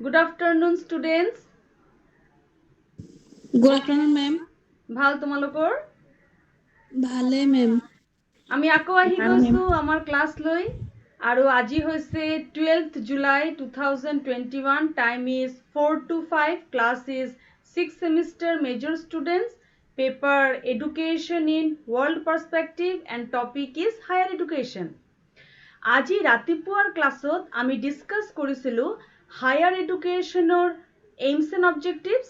Good afternoon, students. Good afternoon, ma'am. ভাল তোমালোকৰ? ভালে মেম। আমি আকৌ আহি গৈছো আমাৰ ক্লাছ লৈ আৰু আজি হৈছে 12th July 2021. Time is 4 to 5. Class is 6th semester major students. Paper Education in World Perspective and topic is Higher Education. আজি ৰাতিপুৱাৰ ক্লাছত আমি ডিছকাছ কৰিছিলোঁ হায়াৰ এডুকেশ্যনৰ aims and objectives,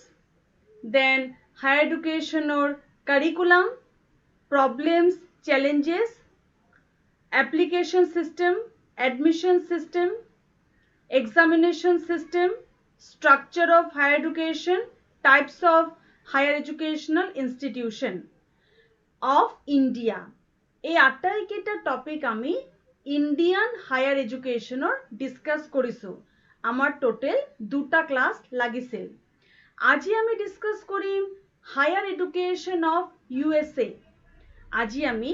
then higher education or curriculum, problems, challenges, application system, admission system, examination system, structure of higher education, types of higher educational institution of India. এই আটাইকেইটা topic আমি Indian higher এডুকেশ্যনৰ discuss কৰিছোঁ। আমাৰ total 2টা class লাগিছিল। আজি আমি discuss কৰিম হায়াৰ এডুকেশ্যন অফ USA। আজি আমি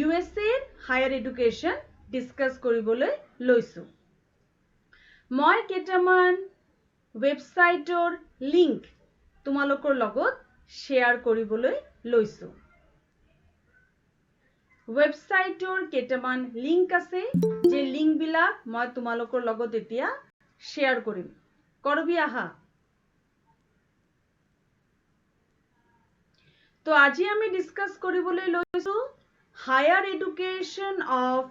USA হায়াৰ এডুকেশ্যন ডিছকাছ কৰিবলৈ লৈছোঁ। মই কেইটামান ৱেবছাইটৰ লিংক তোমালোকৰ লগত শ্বেয়াৰ কৰিবলৈ লৈছোঁ। ৱেবছাইটৰ কেইটামান লিংক আছে, যে লিংকবিলাক মই তোমালোকৰ লগত এতিয়া শ্বেয়াৰ কৰিম। কৰবি আহা। তো আজি আমি ডিছকাছ কৰিবলৈ লৈছো higher education of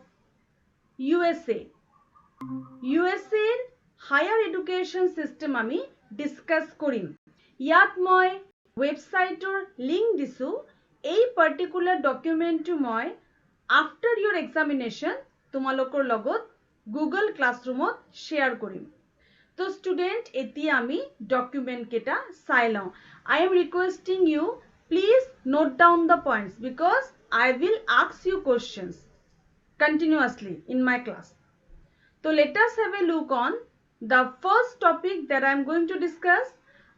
USA। USA higher education system আমি ডিছকাছ কৰিম। ইয়াত মই ৱেবছাইটৰ লিংক দিছোঁ। এই পাৰ্টিকুলাৰ ডকুমেণ্টটো মই আফটাৰ ইয়ৰ এক্সামিনেশ্যন তোমালোকৰ লগত গুগল ক্লাছৰুমত শ্বেয়াৰ কৰিম। তো ষ্টুডেণ্ট, এতিয়া আমি ডকুমেণ্ট কেইটা চাই লওঁ। I am requesting you, please note down the points because I will ask you questions continuously in my class. So let us have a look on the first topic that I am going to discuss,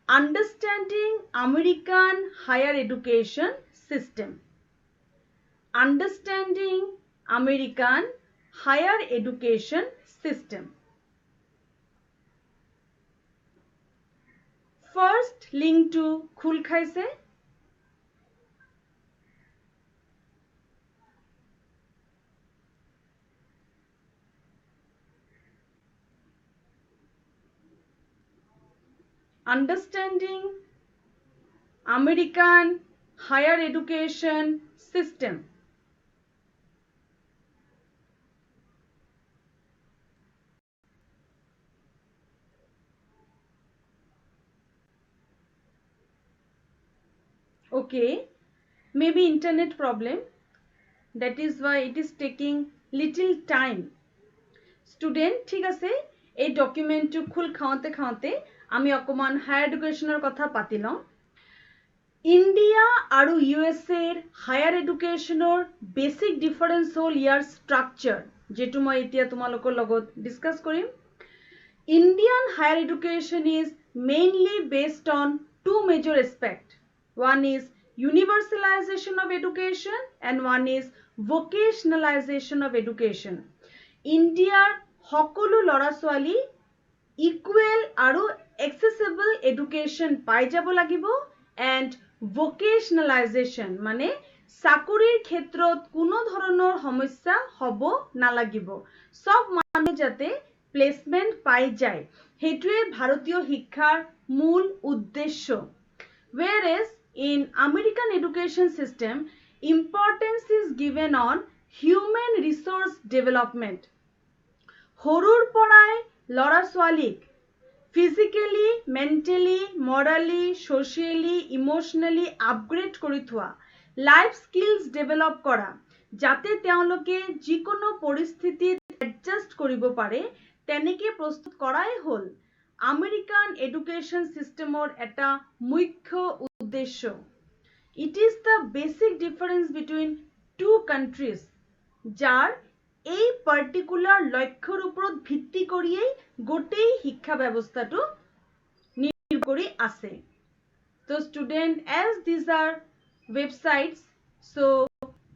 understanding American higher education system. Understanding American higher education system. First link to khul khaise. Understanding American higher education system. Okay, maybe internet problem, that is why it is taking little time. Student, ঠিক আছে, এই ডকুমেণ্টটো খুল খাওঁতে খাওঁতে আমি অকমান higher এডুকেশ্যনৰ কথা পাতি লওঁ। ইণ্ডিয়া আৰু USA হায়াৰ এডুকেশ্যনৰ বেচিক ডিফাৰেঞ্চ হ'ল ইয়াৰ ষ্ট্ৰাকচাৰ, যেটো মই এতিয়া তোমালোকৰ লগত ডিছকাছ কৰিম। Indian higher education is mainly based on two major aspects. One is universalization of education and one is vocationalization of education. Indiaৰ সকলো ল'ৰা ছোৱালী ইকুৱেল আৰু accessible education পাই যাব লাগিব, and vocationalization মানে চাকৰিৰ ক্ষেত্ৰত কোনো ধৰণৰ সমস্যা হ'ব নালাগিব, সব মানুহে যাতে প্লেসমেন্ট পাই যায়, সেইটোৱে ভাৰতীয় শিক্ষাৰ মূল উদ্দেশ্য। Whereas in American education system, importance is given on human resource development. সৰুৰ পৰাই ল'ৰা ছোৱালীক ফিজিক্যালি, মেণ্টেলি, মৰালি, সোশিয়েলি, ইমোশনেলি আপগ্ৰেড কৰি থোৱা, লাইফ স্কিলছ ডেভেলপ কৰা, যাতে তেওঁলোকে যিকোনো পৰিস্থিতিত এডজাষ্ট কৰিব পাৰে, তেনেকে প্ৰস্তুত কৰাই হ'ল আমেৰিকান এডুকেশ্যন চিষ্টেমৰ এটা মুখ্য উদ্দেশ্য। It is the basic difference between two countries, যাৰ এই পাৰ্টিকুলাৰ লক্ষ্যৰ ওপৰত ভিত্তি কৰিয়েই গোটেই শিক্ষা ব্যৱস্থাটো নিৰ্ভৰ কৰি আছে। তো student, as these are websites, so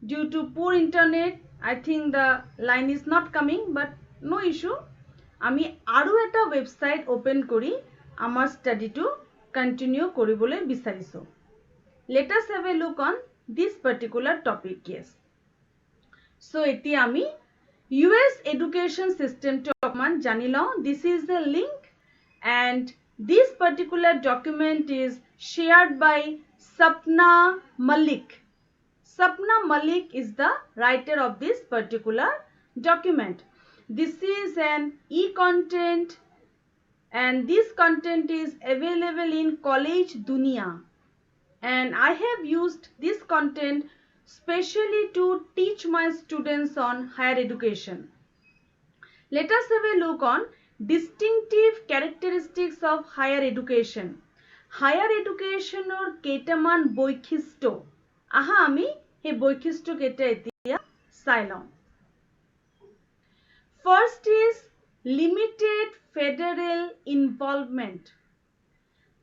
due to poor internet, I think the line is not coming, but no issue. আমি আৰু এটা ওয়েবসাইট ওপেন কৰি আমাৰ ষ্টাডিটো কন্টিনিউ কৰিবলৈ বিচাৰিছো let us have a look on this particular topic yes so এতিয়া আমি US education system to অকমান জানি লওঁ this is the link and this particular document is shared by Sapna Malik. Sapna Malik is the writer of this particular document. This is an e-content and this content is available in College Dunia. And I have used this content specially to teach my students on higher education. Let us have a look on distinctive characteristics of higher education. Higher education or কেইটামান বৈশিষ্ট্য আহা আমি এই বৈশিষ্ট্য কেইটা এতিয়া চাই লওঁ First is limited federal involvement.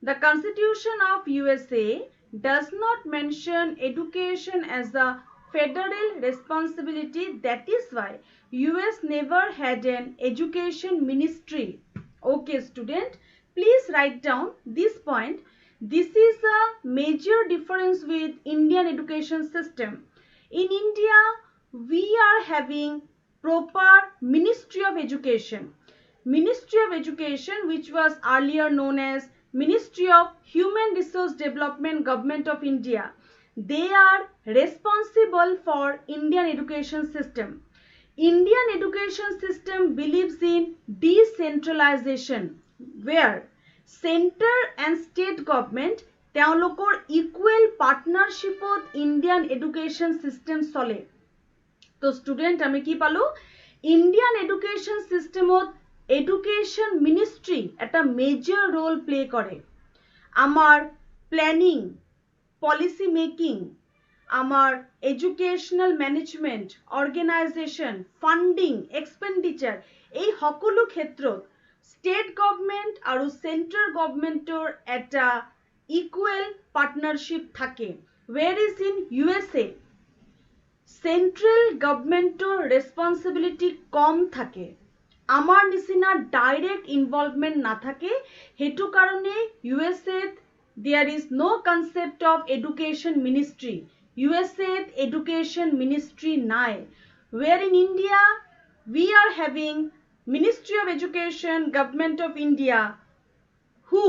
The Constitution of USA does not mention education as a federal responsibility. That is why US never had an education ministry. Okay, student, please write down this point. This is a major difference with Indian education system. In India, we are having proper Ministry of Education. Ministry of Education, which was earlier known as Ministry of Human Resource Development, Government of India. They are responsible for Indian education system. Indian education system believes in decentralization, where center and state government তেওঁলোকৰ equal partnership with Indian education system চলে তো student আমি কি পালো Indian education সিস্টেমত education ministry একটা major role play করে আমার প্ল্যানিং পলিসি মেকিং আমার educational management organisation funding expenditure এই সকলো ক্ষেত্ৰত স্টেট গভৰ্নমেন্ট আৰু সেন্ট্ৰাল গভৰ্নমেন্টৰ এটা ইকুৱেল পাৰ্টনাৰশ্বিপ থাকে where is in USA central গভৰ্নমেন্টৰ রেসপন্সিবিলিটি কম থাকে আমার নিচিনা ডাইরেক্ট ইনভলভমেন্ট না থাকে হেতু কারণে USA there is no concept of education ministry USA education ministry নাই where in India we are having Ministry of Education Government of India who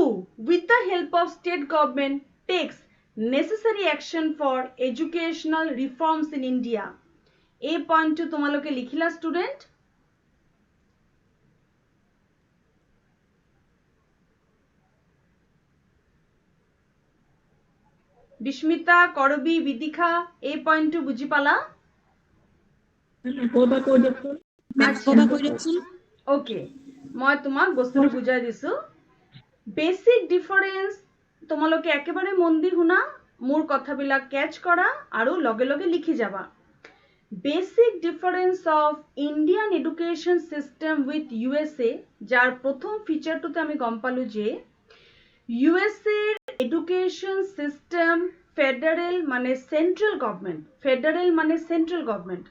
with the help of state government takes necessary action for educational reforms in India. A point to তোমালোকে লিখিলা student Bismita করবি বিদিখা এই point two বুঝি পালা okay মই তোমাক বস্তুটো বুজাই দিছো বেসিক ডিফারেন্স তোমালোকে একেবারে মন দি শুনা মোৰ কথাবিলাক ক্যাচ কৰা আৰু লগে লগে লিখি যাবা basic difference of Indian education system with USA যার প্রথম ফিচারটোতে আমি গম পালো যে USA এডুকেশন সিস্টেম ফেডারেল মানে সেন্ট্রাল গভর্নমেন্ট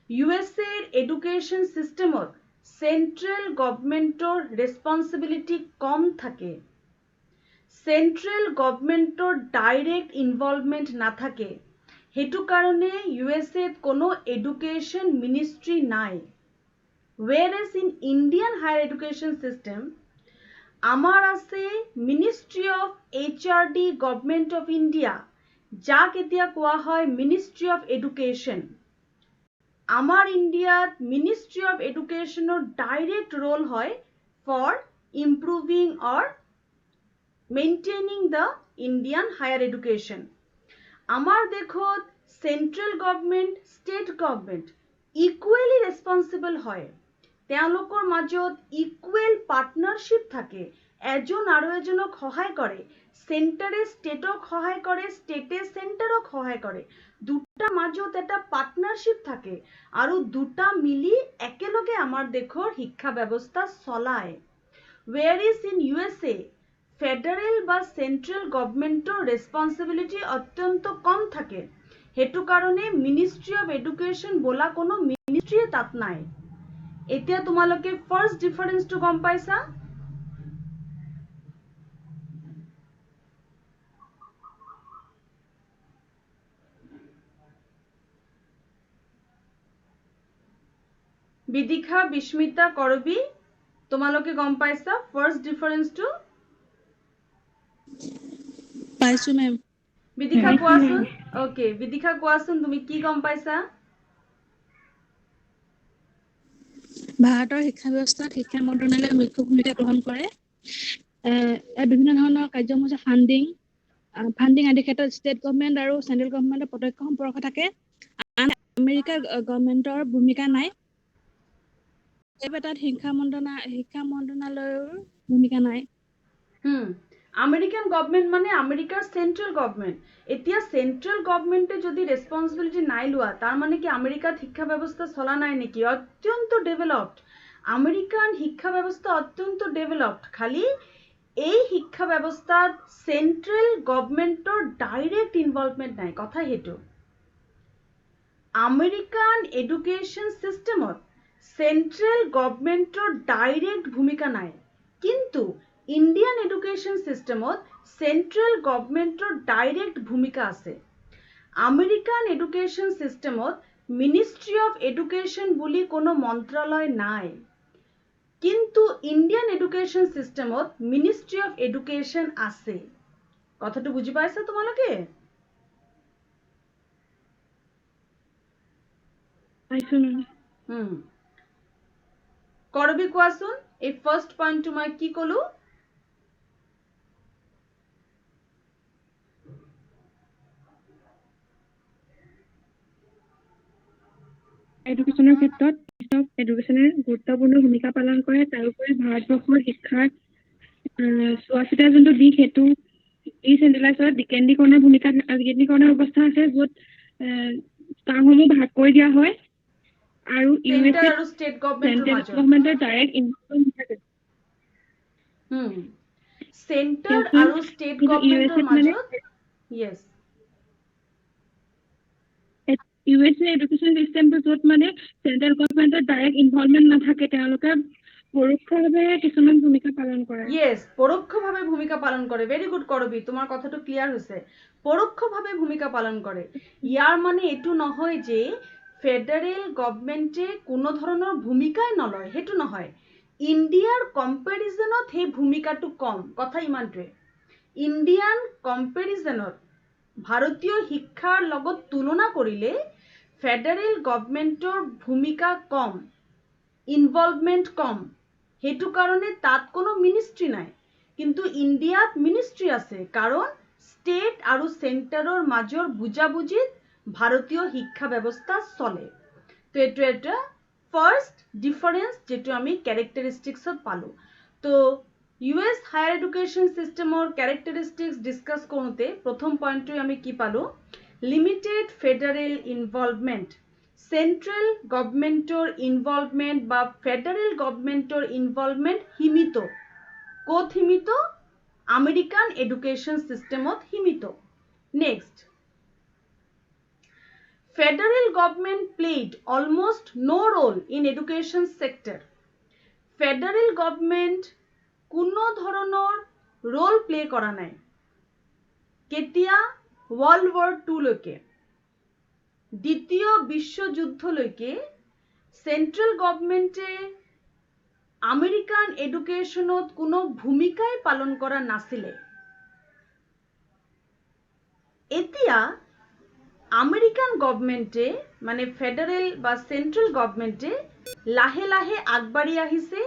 USA এডুকেশন সিস্টেমত সেন্ট্রাল গভৰ্নমেন্টৰ ৰেসপন্সিবিলিটি কম থাকে সেন্ট্ৰাল গভৰ্নমেন্টৰ ডাইরেক্ট ইনভলভমেন্ট না থাকে হেতু কারণে USA কোনো এডুকেশন মিনিস্ট্রি নাই whereas in Indian higher education system আমার আছে ministry of HRD government of India যাক এতিয়া কোৱা হয় মিনিস্ট্ৰি অফ এডুকেশন আমাৰ ইন্ডিয়াত মিনিস্ট্ৰি অফ এডুকেশনৰ ডাইরেক্ট রোল হয় for improving or maintaining the Indian higher education. Amar dekhot central government, state government equally responsible hoy. Teolokor majot equal partnership thake. Ejon aro ejonok hohay kore. Center e state ok hohay kore, state e center ok hohay kore. Duta majot eta partnership thake. Aru duta mili ekeloge amar dekhor hikkha ব্যবস্থা চলায়. Where is in USA federal বা central গভৰ্নমেন্টৰ responsibility অত্যন্ত কম থাকে হেতু কাৰণে মিনিস্ট্ৰি of education বলা কোনো মিনিস্ট্ৰি তাত নাই এতিয়া তোমালোকে ফাৰ্ষ্ট ডিফাৰেন্সটো গম পাইছা? বিদিশা, বিস্মিতা, কৰবী, তোমালোকে গম পাইছা ফাৰ্ষ্ট ডিফাৰেন্সটো? পাইছো মেম। বিদিশা কোৱাচোন। ওকে, বিদিশা কোৱাচোন তুমি কি গম পাইছা? ভাৰতৰ শিক্ষা ব্যৱস্থাত শিক্ষা মন্ত্ৰালয়ে মুখ্য ভূমিকা গ্ৰহণ কৰে। ইয়াত বিভিন্ন ধৰণৰ কাৰ্যসূচী ফাণ্ডিং আদিৰ ক্ষেত্ৰত ষ্টেট গভৰ্ণমেণ্ট আৰু চেন্ট্ৰেল গভৰ্ণমেণ্টৰ প্ৰত্যক্ষ সম্পৰ্ক থাকে। আন আমেৰিকাৰ গভৰ্ণমেণ্টৰ ভূমিকা নাই। তাত শিক্ষা মন্ত্ৰালয়ৰ ভূমিকা নাই। আমেৰিকান গভৰ্ণমেণ্ট মানে আমেৰিকাৰ চেন্ট্ৰেল গভৰ্ণমেণ্ট। এতিয়া চেন্ট্ৰেল গভৰ্ণমেণ্টে যদি ৰেছপন্সিবিলিটি নাই লোৱা, তাৰ মানে কি আমেৰিকাত শিক্ষা ব্যৱস্থা চলা নাই নেকি? অত্যন্ত ডেভেলপড। আমেৰিকান শিক্ষা ব্যৱস্থা অত্যন্ত ডেভেলপড। খালি এই শিক্ষা ব্যৱস্থাত চেন্ট্ৰেল গভৰ্ণমেণ্টৰ ডাইৰেক্ট ইনভলভমেণ্ট নাই, কথা সেইটো। আমেৰিকান এডুকেশ্যন চিষ্টেমত চেন্ট্ৰেল গভৰ্ণমেণ্টৰ ডাইৰেক্ট ভূমিকা নাই, কিন্তু ইণ্ডিয়ান এডুকেশ্যন চিষ্টেমত চেন্ট্ৰেল গভৰ্ণমেণ্টৰ ডাইৰেক্ট ভূমিকা আছে। আমেৰিকান এডুকেশ্যন চিষ্টেমত মিনিষ্ট্ৰী অফ এডুকেশ্যন বুলি কোনো মন্ত্ৰালয় নাই, কিন্তু ইণ্ডিয়ান এডুকেশ্যন চিষ্টেমত মিনিষ্ট্ৰী অফ এডুকেশ্যন আছে। কথাটো বুজি পাইছা তোমালোকে? কৰবী কোৱাচোন, এই ফাৰ্ষ্ট পইণ্টটো মই কি ক'লো? এডুকেশ্যনৰ ক্ষেত্ৰত এডুকেশ্যনে গুৰুত্বপূৰ্ণ ভূমিকা পালন কৰে। তাৰোপৰি ভাৰতবৰ্ষৰ শিক্ষাৰ চোৱা-চিতা যোনটো দিশ, সেইটো ডিচেন্ট্ৰেলাইজড বিকেন্দ্ৰীকৰণৰ ব্যৱস্থা আছে, য'ত কামসমূহ ভাগ কৰি দিয়া হয়। আৰু চেণ্টাৰ আৰু ষ্টেট গভৰ্ণমেণ্টৰ ডাইৰেক্ট ইনভলভমেণ্ট থাকে। চেণ্টাৰ আৰু ষ্টেট গভৰ্ণমেণ্টৰ মাজত ইয়েছ। USA এডুকেশ্যন চিষ্টেমটো য'ত মানে চেন্ট্ৰেল গভৰ্ণমেণ্টৰ ডাইৰেক্ট ইনভলভমেণ্ট নাথাকে, তেওঁলোকে পৰোক্ষভাৱে কিছুমান ভূমিকা পালন কৰে। ইয়েছ, পৰোক্ষভাৱে ভূমিকা পালন কৰে। ভেৰি গুড কৰবী, তোমাৰ কথাটো ক্লিয়াৰ হৈছে। পৰোক্ষভাৱে ভূমিকা পালন কৰে। ইয়াৰ মানে এইটো নহয় যে ফেডাৰেল গভৰ্ণমেণ্টে কোনো ধৰণৰ ভূমিকাই নলয়, সেইটো নহয়। ইণ্ডিয়াৰ কম্পেৰিজনত সেই ভূমিকাটো কম, কথা ইমানটোৱে। ইণ্ডিয়ান কম্পেৰিজনত ভাৰতীয় শিক্ষাৰ লগত তুলনা কৰিলে ফেডাৰেল গভৰ্ণমেণ্টৰ ভূমিকা কম, ইনভলভমেণ্ট কম। সেইটো কাৰণে তাত কোনো মিনিষ্ট্ৰী নাই, কিন্তু ইণ্ডিয়াত মিনিষ্ট্ৰী আছে, কাৰণ ষ্টেট আৰু চেণ্টাৰৰ মাজৰ বুজাবুজিত ভাৰতীয় শিক্ষা ব্যৱস্থা চলে। তো এইটো এটা ফাৰ্ষ্ট ডিফাৰেন্স যিটো আমি কেৰেক্টাৰিষ্টিক্সত পালোঁ। তো US হায়াৰ এডুকেশ্যন চিষ্টেমৰ কেৰেক্টাৰিষ্টিক্স ডিছকাছ কৰোঁতে প্ৰথম পইণ্টটোৱে আমি কি পালোঁ? Limited federal involvement. চেন্ট্ৰেল গভৰ্ণমেণ্টৰ ইনভলভমেণ্ট বা ফেডাৰেল গভৰ্ণমেণ্টৰ ইনভলভমেণ্ট সীমিত। ক'ত সীমিত? আমেৰিকান এডুকেশ্যন চিষ্টেমত সীমিত। Next, federal government played almost no' role in education sector. Federal government কোনো ধৰণৰ ৰোল প্লে কৰা নাই। কেতিয়া? ৱৰ্ল্ড ৱাৰ II দ্বিতীয় বিশ্বযুদ্ধলৈকে চেন্ট্ৰেল গভৰ্ণমেণ্টে আমেৰিকান এডুকেশ্যনত কোনো ভূমিকাই পালন কৰা নাছিলে। এতিয়া আমেৰিকান গভৰ্ণমেণ্টে মানে ফেডাৰেল বা চেন্ট্ৰেল গভৰ্ণমেণ্টে লাহে লাহে আগবাঢ়ি আহিছে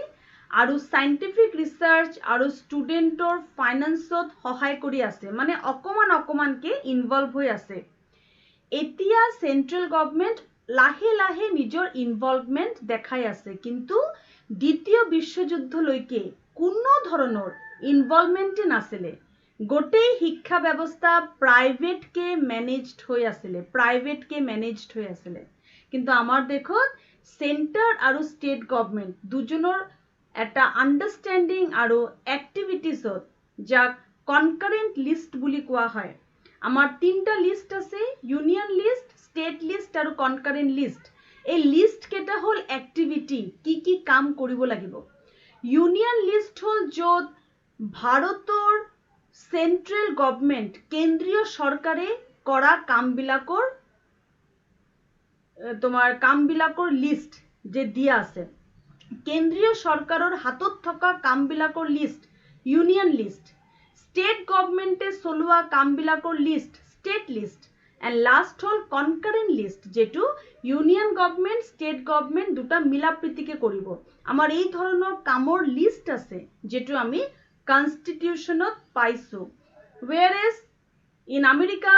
আৰু চাইণ্টিফিক ৰিচাৰ্চ আৰু ষ্টুডেণ্টৰ ফাইনেন্সত সহায় কৰি আছে, মানে অকণমানকৈ ইনভলভ হৈ আছে। এতিয়া চেন্ট্ৰেল গভৰ্ণমেণ্ট লাহে লাহে নিজৰ ইনভলভমেণ্ট দেখাই আছে, কিন্তু দ্বিতীয় বিশ্বযুদ্ধলৈকে কোনো ধৰণৰ ইনভলভমেণ্টে নাছিলে। গোটেই শিক্ষা ব্যৱস্থা প্ৰাইভেটকে মেনেজড হৈ আছিলে। কিন্তু আমাৰ দেশত চেণ্টাৰ আৰু ষ্টেট গভৰ্ণমেণ্ট দুজনৰ এটা আণ্ডাৰষ্টেণ্ডিং আৰু এক্টিভিটিছত, যাক কনকাৰেণ্ট লিষ্ট বুলি কোৱা হয়। আমাৰ 3টা লিষ্ট আছে, ইউনিয়ন লিষ্ট, ষ্টেট লিষ্ট আৰু কনকাৰেণ্ট লিষ্ট। এই লিষ্ট কেইটা হল এক্টিভিটি কি কাম কৰিব লাগিব ইউনিয়ন লিষ্ট হল য'ত ভাৰতৰ সেন্ট্ৰেল গভৰ্নমেন্ট কেন্দ্ৰীয় চৰকাৰে কৰা কামবিলাকৰ তোমাৰ কামবিলাকৰ লিষ্ট যে দিয়া আছে কেন্দ্ৰীয় চৰকাৰৰ হাতত থকা কামবিলাকৰ লিষ্ট ইউনিয়ন লিষ্ট স্টেট গভৰ্নমেন্টে চলোৱা কামবিলাকৰ list state list and last hall concurrent list যেটো ইউনিয়ন গভৰ্নমেন্ট স্টেট গভৰ্নমেন্ট দুটা মিলাপ্ৰীতিকে কৰিব আমাৰ এই ধৰণৰ কামৰ লিষ্ট আছে যেটো আমি কনস্টিটিউশনত পাইছো whereas in আমেৰিকা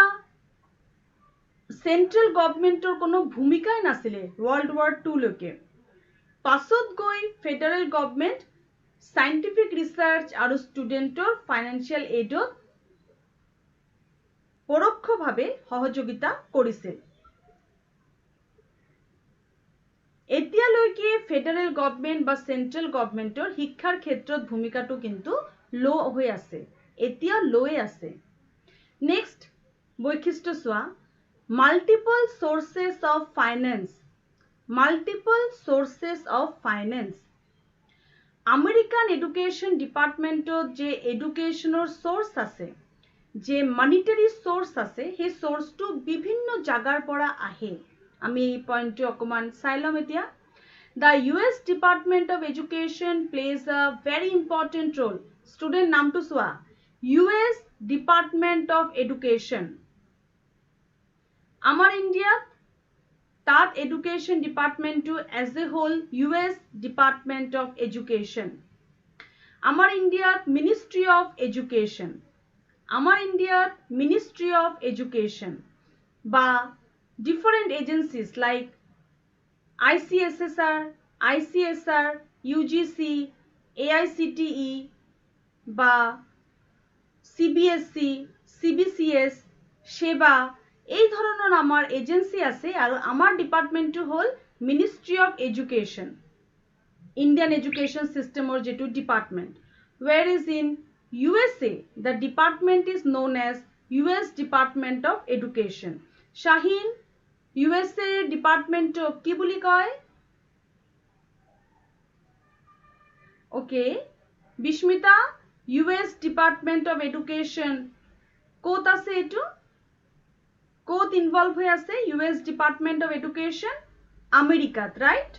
সেন্ট্ৰেল গভৰ্নমেন্টৰ কোনো ভূমিকাই নাছিলে ওয়াৰ্ল্ড ওয়াৰ 2 লৈকে পাছত গৈ ফেডাৰেল গভৰ্নমেন্ট সাইন্টিফিক ৰিসাৰ্চ আৰু স্টুডেন্টৰ ফাইনান্সিয়াল এইডত পৰোক্ষভাৱে সহযোগিতা কৰিছিল এতিয়ালৈকে ফেডাৰেল গভৰ্নমেন্ট বা সেন্ট্ৰেল গভৰ্নমেন্টৰ শিক্ষাৰ ক্ষেত্ৰত ভূমিকাটো কিন্তু লো হৈ আছে এতিয়া লোয়ে আছে নেক্সট বৈশিষ্ট্য চোৱা multiple sources of finance American education ডিপাৰ্টমেন্টত যে এডুকেশনৰ সোৰ্স আছে যে মনিটাৰি সোৰ্স আছে সেই সোৰ্সটো বিভিন্ন জাগাৰ পৰা আহে আমি এই পইণ্টটো অকমান চাই লম এতিয়া The US Department of Education plays a very important role. Student নামটো চোৱা US Department of Education. আমাৰ ইণ্ডিয়াত তাত education ডিপাৰ্টমেন্টটো as a whole US Department of Education. আমাৰ ইণ্ডিয়াত Ministry of Education. আমাৰ ইণ্ডিয়াত Ministry of Education বা different agencies like ICSSR, ICSR, UGC, AICTE বা CBSC, CBCS, সেবা এই ধৰণৰ আমাৰ এজেন্সি আছে আৰু আমাৰ ডিপাৰ্টমেন্টটো হল Ministry of Education, Indian Education Systemৰ যেটো department whereas in USA the department is known as US Department of Education. Shaheen USA Department of কি বুলি কয় Okay, Bishmita US Department of Education ক'ত আছে এটো ক'ত ইনভলভ হৈ আছে US Department of Education আমেৰিকাত ৰাইট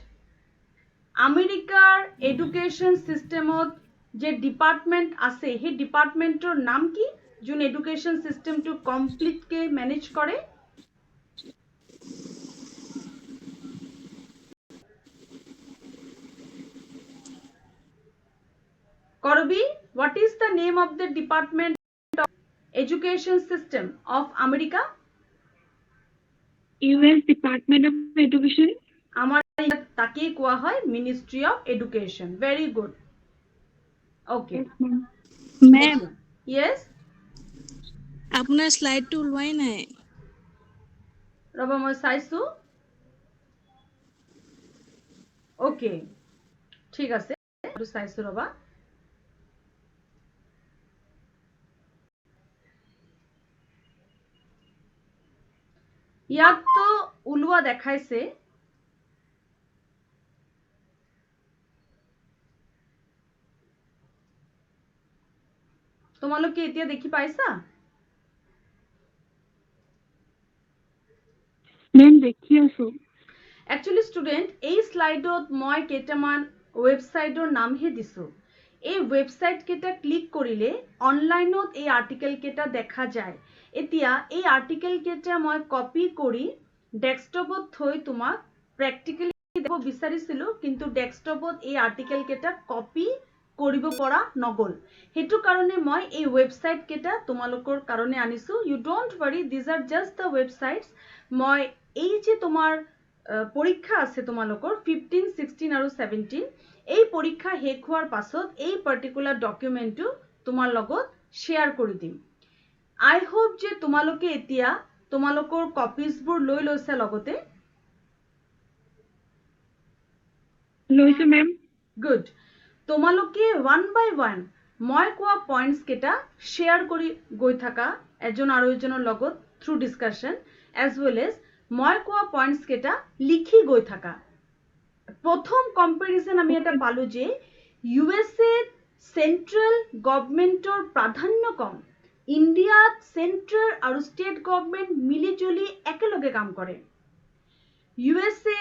আমেৰিকাৰ এডুকেশন সিস্টেমত যে ডিপাৰ্টমেন্ট আছে সেই ডিপাৰ্টমেন্টৰ নাম কি যোন এডুকেশন সিস্টেমটো কমপ্লিট কে ম্যানেজ কৰে Corby, what is the name of the Department of Education System of America? US Department of Education. আমার তাকে কোয়া হয় Ministry of Education. Very good. Okay. Ma'am. Yes. আপোনাৰ স্লাইডটো ওলোৱাই নাই ৰবা মই চাইছো ওকে ঠিক আছে চাইছো ৰবা ইয়াত তো ওলোৱা দেখাইছে তোমালোকে এতিয়া দেখি পাইছা মেম দেখি আছো Actually student এই স্লাইডত মই কেইটামান ওয়েবসাইটৰ নামহে দিছো এই ওয়েবসাইট কেইটা ক্লিক কৰিলে অনলাইনত এই আৰ্টিকেল কেইটা দেখা যায় এতিয়া এই আৰ্টিকেল কেইটা মই কপি কৰি ডেস্কটপত থৈ তোমাক প্ৰ্যাকটিক্যালি দেব বিচাৰিছিলো কিন্তু ডেস্কটপত এই আৰ্টিকেল কেইটা কপি কৰিব পৰা নগল হেতু কাৰণে মই এই ওয়েবসাইট কেইটা তোমালোকৰ কাৰণে আনিছো you don't worry these are just the websites মই এই যে তোমাৰ পৰীক্ষা আছে তোমালোকৰ 15 16 আৰু 17 এই পৰীক্ষা শেষ হোৱাৰ পাছত এই পাৰ্টিকুলাৰ ডকুমেন্টটো তোমাৰ লগত শেয়াৰ কৰি দিম I hope যে তোমালোকে এতিয়া তোমালোকৰ কপিজবোৰ লৈ লৈছে লগতে লৈছো মেম গুড তোমালোকে ওয়ান বাই ওয়ান মই কোৱা পইণ্টস কেটা শেয়াৰ কৰি গৈ থাকা এজন আৰু এজনৰ লগত through discussion as well as মই কোৱা পয়েন্টস কেটা লিখি গৈ থাকা প্ৰথম কম্পাৰিজন আমি এটা পালো যে ইউএসএ সেন্ট্ৰাল গভৰ্নমেন্টৰ প্ৰাধান্য কম ইন্ডিয়াত সেন্ট্ৰাল আৰু স্টেট গভৰ্নমেন্ট মিলিজুলি একেলগে কাম কৰে ইউএসএ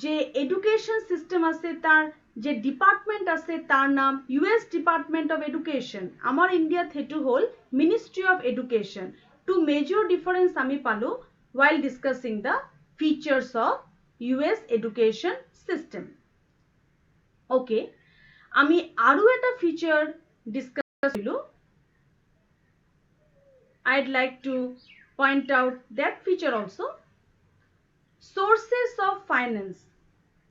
যে এডুকেশন সিস্টেম আছে তার যে ডিপার্টমেন্ট আছে তার নাম ইউএস ডিপার্টমেন্ট অফ এডুকেশন আমার ইন্ডিয়াত হেতু হল ministry of education two major difference আমি পালো while discussing the features of US education system. Okay, আমি আরো একটা feature discuss করিলো I'd like to point out that feature also. Sources of finance.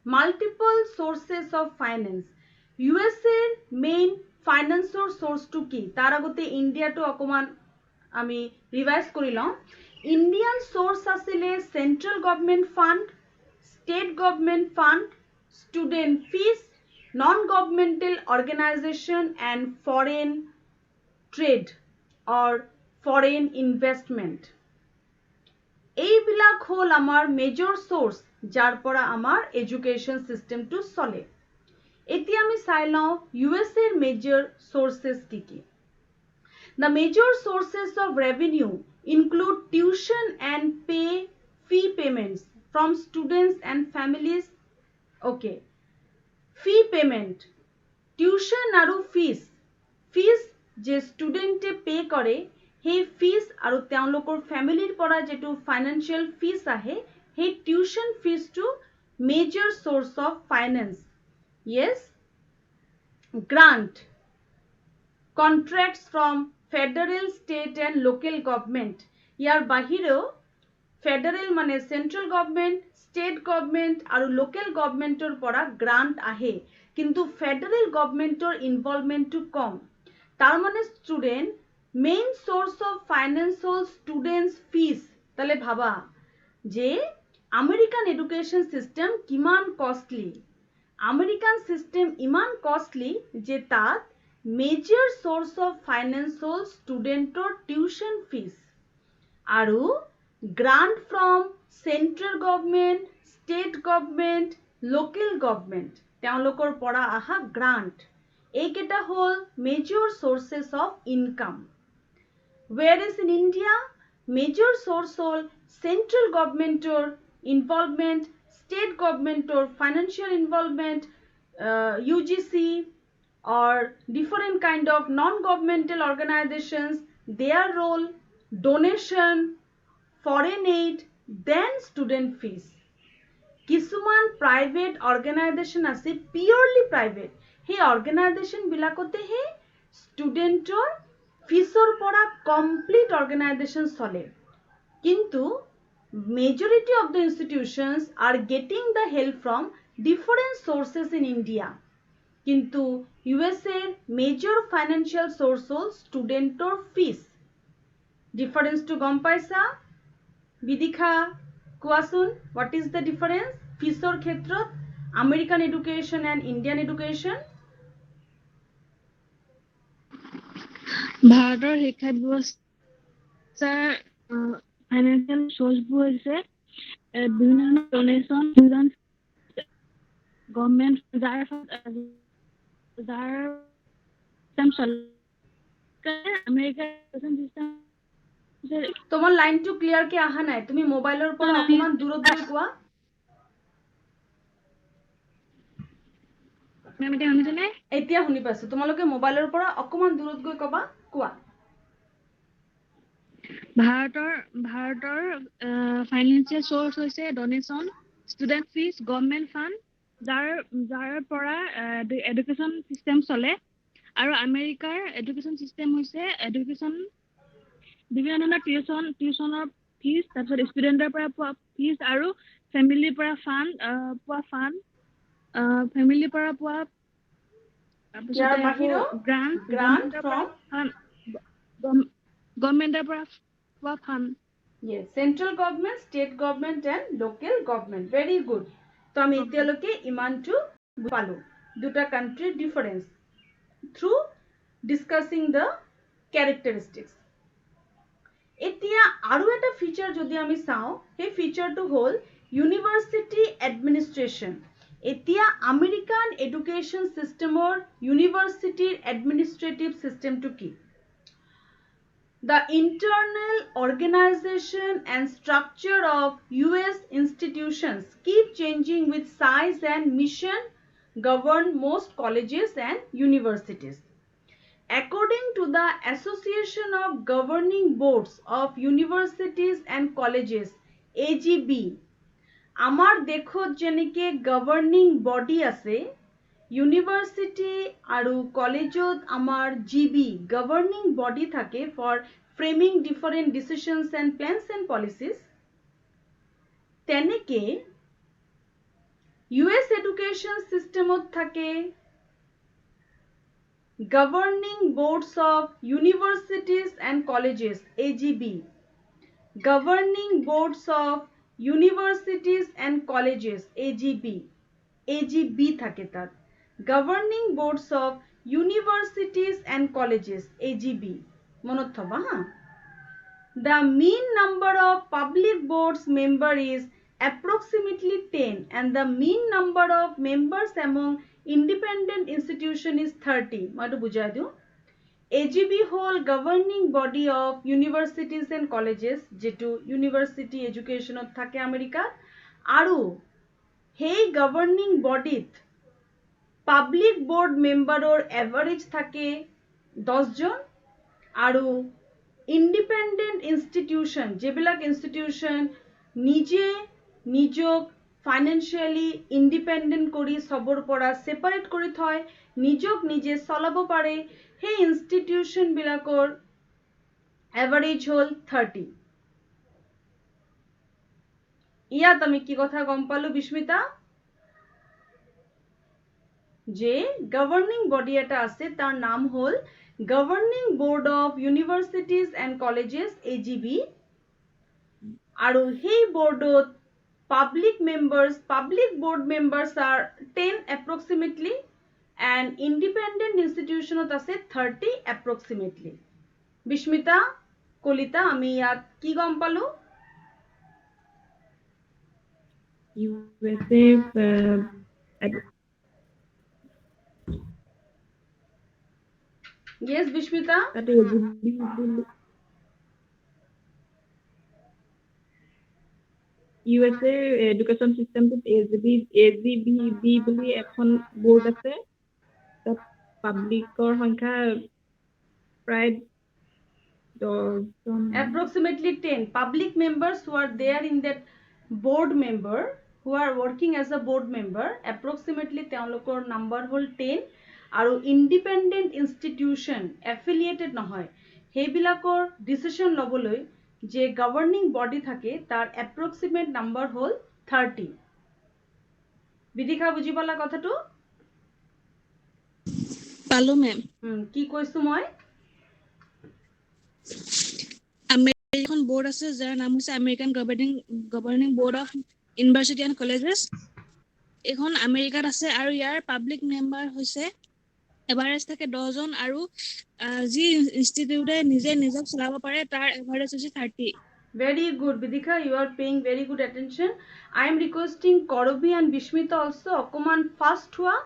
Multiple sources of finance. USA main finance source to কি তার আগতে India তো অকমান আমি revise করিলাম ইন্ডিয়ান সোর্স আসলে central government fund state government fund student fees non governmental organisation and foreign trade or foreign investment এইবিলাক হল আমার মেজর সোর্স যার পরা আমার এডুকেশন সিস্টেম টু চলে এটি আমি চাই লওঁ ইউএসএ এর মেজর সোর্সেস কি কি The major sources of revenue include tuition and fee payments from students and families. Okay. Fee payment. Tuition aru fees. Fees je student pay kore, he fees aru teolokor family pora jetu financial fees ahe, he tuition fees to major source of finance. Yes. Grant. Contracts from federal state and local government ইয়ার বাহিরেও federal মানে central government state government আর local গভর্নমেন্টর পরা grant আহে কিন্তু federal গভর্নমেন্টর involvement কম তার মানে student main source of finance হল স্টুডেন্টস ফিস তাহলে ভাবা যে আমেরিকান এডুকেশন সিস্টেম কিমান কস্টলি আমেরিকান সিস্টেম ইমান কস্টলি যে তাত major source of finance hol student or tuition fees aru grant from central government state government local government teolokor pora aha grant ei keta hol major sources of income whereas in India major source hol central government or involvement state government or financial involvement UGC or different kind of non-governmental organizations, their role, donation, foreign aid, then student fees. Kisuman private organization ase purely private. He organization bilakote he student or fees or pora complete organization sole. Kintu majority of the institutions are getting the help from different sources in India. কিন্তু USA major financial source হল স্টুডেন্টর fees difference টু গম পাইছা বিদিশা কোৱাচোন what is the difference ফিসৰ ক্ষেত্ৰত American education and Indian education ভাৰতৰ শিক্ষা ব্যৱস্থাৰ ফাইনেন্সিয়েল সোৰ্সবোৰ হৈছে বিভিন্ন ডোনেশন গভৰ্নমেন্ট যাৰ তোমাৰ লাইন টু ক্লিয়াৰ কে আহা নাই তুমি মোবাইলেৰ পৰ অকমান দূৰত গৈ কোৱা মেম এতিয়া শুনিছনে এতিয়া শুনি পাইছো তোমালোকে মোবাইলেৰ পৰ অকমান দূৰত গৈ কবা কোৱা ভাৰতৰ ফাইনেন্সিয়েল সোৰ্স হৈছে ডোনেশন স্টুডেন্ট ফিস গভৰ্নমেন্ট ফান্ড যাৰ পৰা এডুকেশন সিস্টেম চলে আৰু আমেৰিকাৰ এডুকেশন সিস্টেম হৈছে এডুকেশন বিভিন্ন ধৰণৰ টিউশনৰ ফিস তাৰপিছত ষ্টুডেন্টৰ পৰা পোৱা ফিস আৰু ফ্যামিলিৰ পৰা ফান্ড ফ্যামিলিৰ পৰা পোৱা ইয়াৰ বাহিৰেও গ্ৰান্ট ফ্ৰম গভৰ্নমেন্টৰ পৰা পোৱা fund yes central government state government and local government very good তো আমি এতিয়ালৈকে ইমানটো পালো দুটা কান্ট্ৰিৰ difference through discussing the characteristics. এটি এতিয়া আৰু এটা ফিচাৰ যদি আমি চাওঁ, সেই ফিচাৰটো হ'ল ইউনিভাৰ্চিটি এডমিনিষ্ট্ৰেশ্যন। এতিয়া আমেৰিকান এডুকেশ্যন চিষ্টেমৰ ইউনিভাৰ্চিটিৰ এডমিনিষ্ট্ৰেটিভ চিষ্টেমটো কি? The internal organization and structure of US institutions keep changing with size and mission govern most colleges and universities. According to the Association of Governing Boards of Universities and Colleges, AGB, আমাৰ দেশত যেনেকে governing body আছে, university আৰু কলেজত আমাৰ GB governing body থাকে for framing different decisions and plans and policies, তেনেকে US education চিষ্টেমত থাকে Governing Boards of Universities and Colleges, AGB. Governing Boards of Universities and Colleges, AGB. AGB থাকে তাত। Governing Boards of Universities and Colleges, AGB. মনত থবা হা? The mean number of public boards member is approximately 10 and the mean number of members among independent institution is 30. মই বুঝাই দিও। AGB hall governing body of universities and colleges, যেটো university এডুকেশ্যনত থাকে আমেৰিকাত, আৰু সেই গভৰ্নিং বডিত পাব্লিক বোৰ্ড মেম্বাৰৰ এভাৰেজ থাকে 10 জন, আৰু ইণ্ডিপেণ্ডেণ্ট ইনষ্টিটিউশ্যন, যিবিলাক ইনষ্টিটিউশ্যন নিজে নিজক ফাইনেন্সিয়েলি ইণ্ডিপেণ্ডেণ্ট কৰি চবৰ পৰা ছেপাৰেট কৰি থয়, নিজক নিজে চলাব পাৰে, সেই ইনষ্টিটিউশ্যনবিলাকৰ এভাৰেজ হ'ল 30। ইয়াত আমি কি কথা গম পালো বিস্মিতা? যে গভৰ্নিং বডি এটা আছে, তাৰ নাম হ'ল governing board of universities and colleges, AGB, আৰু সেই বৰ্ডত public board members are 10 approximately and independent institution আছে 30 approximately. বিস্মিতা, কলিতা, আমি ইয়াত কি গম পালো? USA Yes, Bismita? USA education চিষ্টেমটোত AGB বুলি এখন বোৰ্ড আছে, তাত পাব্লিকৰ সংখ্যা প্ৰায় 10 জন, approximately 10 public members who are there in that board member, who are working as a board member, approximately তেওঁলোকৰ number হ'ল 10, আৰু independent institution affiliated নহয়, সেইবিলাকৰ ডিচিশন ল'বলৈ যে গভৰ্নিং বডি থাকে, তাৰ এপ্ৰক্সিমেট নাম্বাৰ হ'ল 30। বিদিশা, বুজি পালা কথাটো? পালো মেম। কি কৈছো মই? আমেৰিকান বোৰ্ড আছে যাৰ নাম হৈছে American governing board of university and colleges. এখন আমেৰিকাত আছে আৰু ইয়াৰ পাব্লিক মেম্বাৰ হৈছে এভাৰেজ থাকে 10 জন, আৰু যি ইনষ্টিটিউটে নিজে নিজক চলাব পাৰে তাৰ এভাৰেজ হৈছে 30। Very good, Vidika. You are paying very good attention. I am requesting Korobi and Bishmita also অকমান fast হোৱা,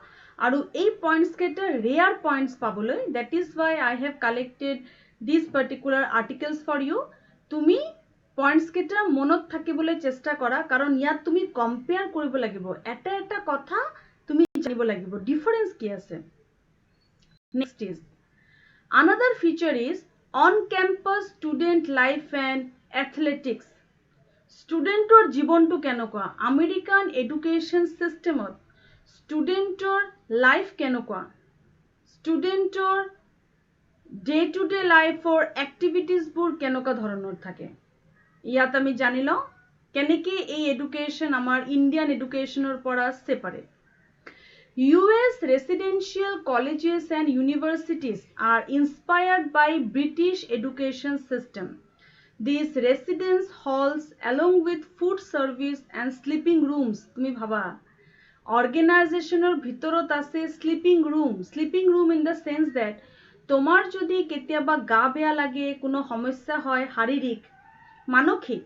আৰু এই points কেইটা rare points পাবলৈ, that is why I have collected these particular articles for you. তুমি points কেইটা মনত থাকিবলৈ চেষ্টা কৰা, কাৰণ ইয়াত তুমি compare কৰিব লাগিব, এটা এটা কথা তুমি জানিব লাগিব, difference কি আছে। Next is another feature is on-campus student life and athletics. ষ্টুডেণ্টৰ জীৱনটো কেনেকুৱা? আমেৰিকান এডুকেশ্যন চিষ্টেমত ষ্টুডেণ্টৰ লাইফ কেনেকুৱা? ষ্টুডেণ্টৰ ডে টু ডে লাইফৰ এক্টিভিটিজবোৰ কেনেকুৱা ধৰণৰ থাকে? ইয়াত আমি জানি লওঁ কেনেকৈ এই এডুকেশ্যন আমাৰ ইণ্ডিয়ান এডুকেশ্যনৰ পৰা separate. US residential colleges and universities are inspired by British education system. These residence halls along with food service and sleeping rooms, তুমি ভাবা organizational ভিতৰত আছে sleeping room in the sense that তোমার যদি কেতিয়াবা গা বেয়া লাগে, কোনো সমস্যা হয় শারীরিক, মানসিক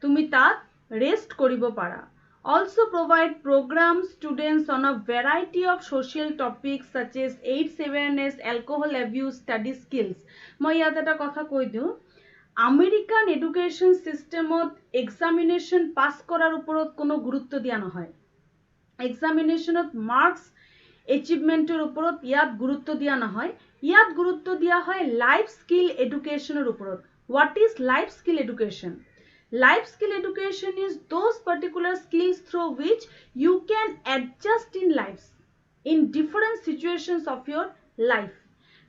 তুমি তাত ৰেষ্ট কৰিব পাৰা। Also provide programs students on a variety of social topics such as AIDS awareness, alcohol abuse, study skills. মই ইয়াত এটা কথা কৈ দিওঁ, আমেৰিকান এডুকেশ্যন চিষ্টেমত এক্সামিনেশ্যন পাছ কৰাৰ ওপৰত কোনো গুৰুত্ব দিয়া নহয়। এক্সামিনেশ্যনত মাৰ্কছ এচিভমেণ্টৰ ওপৰত ইয়াত গুৰুত্ব দিয়া নহয়, ইয়াত গুৰুত্ব দিয়া হয় লাইফ স্কিল এডুকেশ্যনৰ ওপৰত। What is life skill education? Life skill education is those particular skills through which you can adjust in lives, in different situations of your life.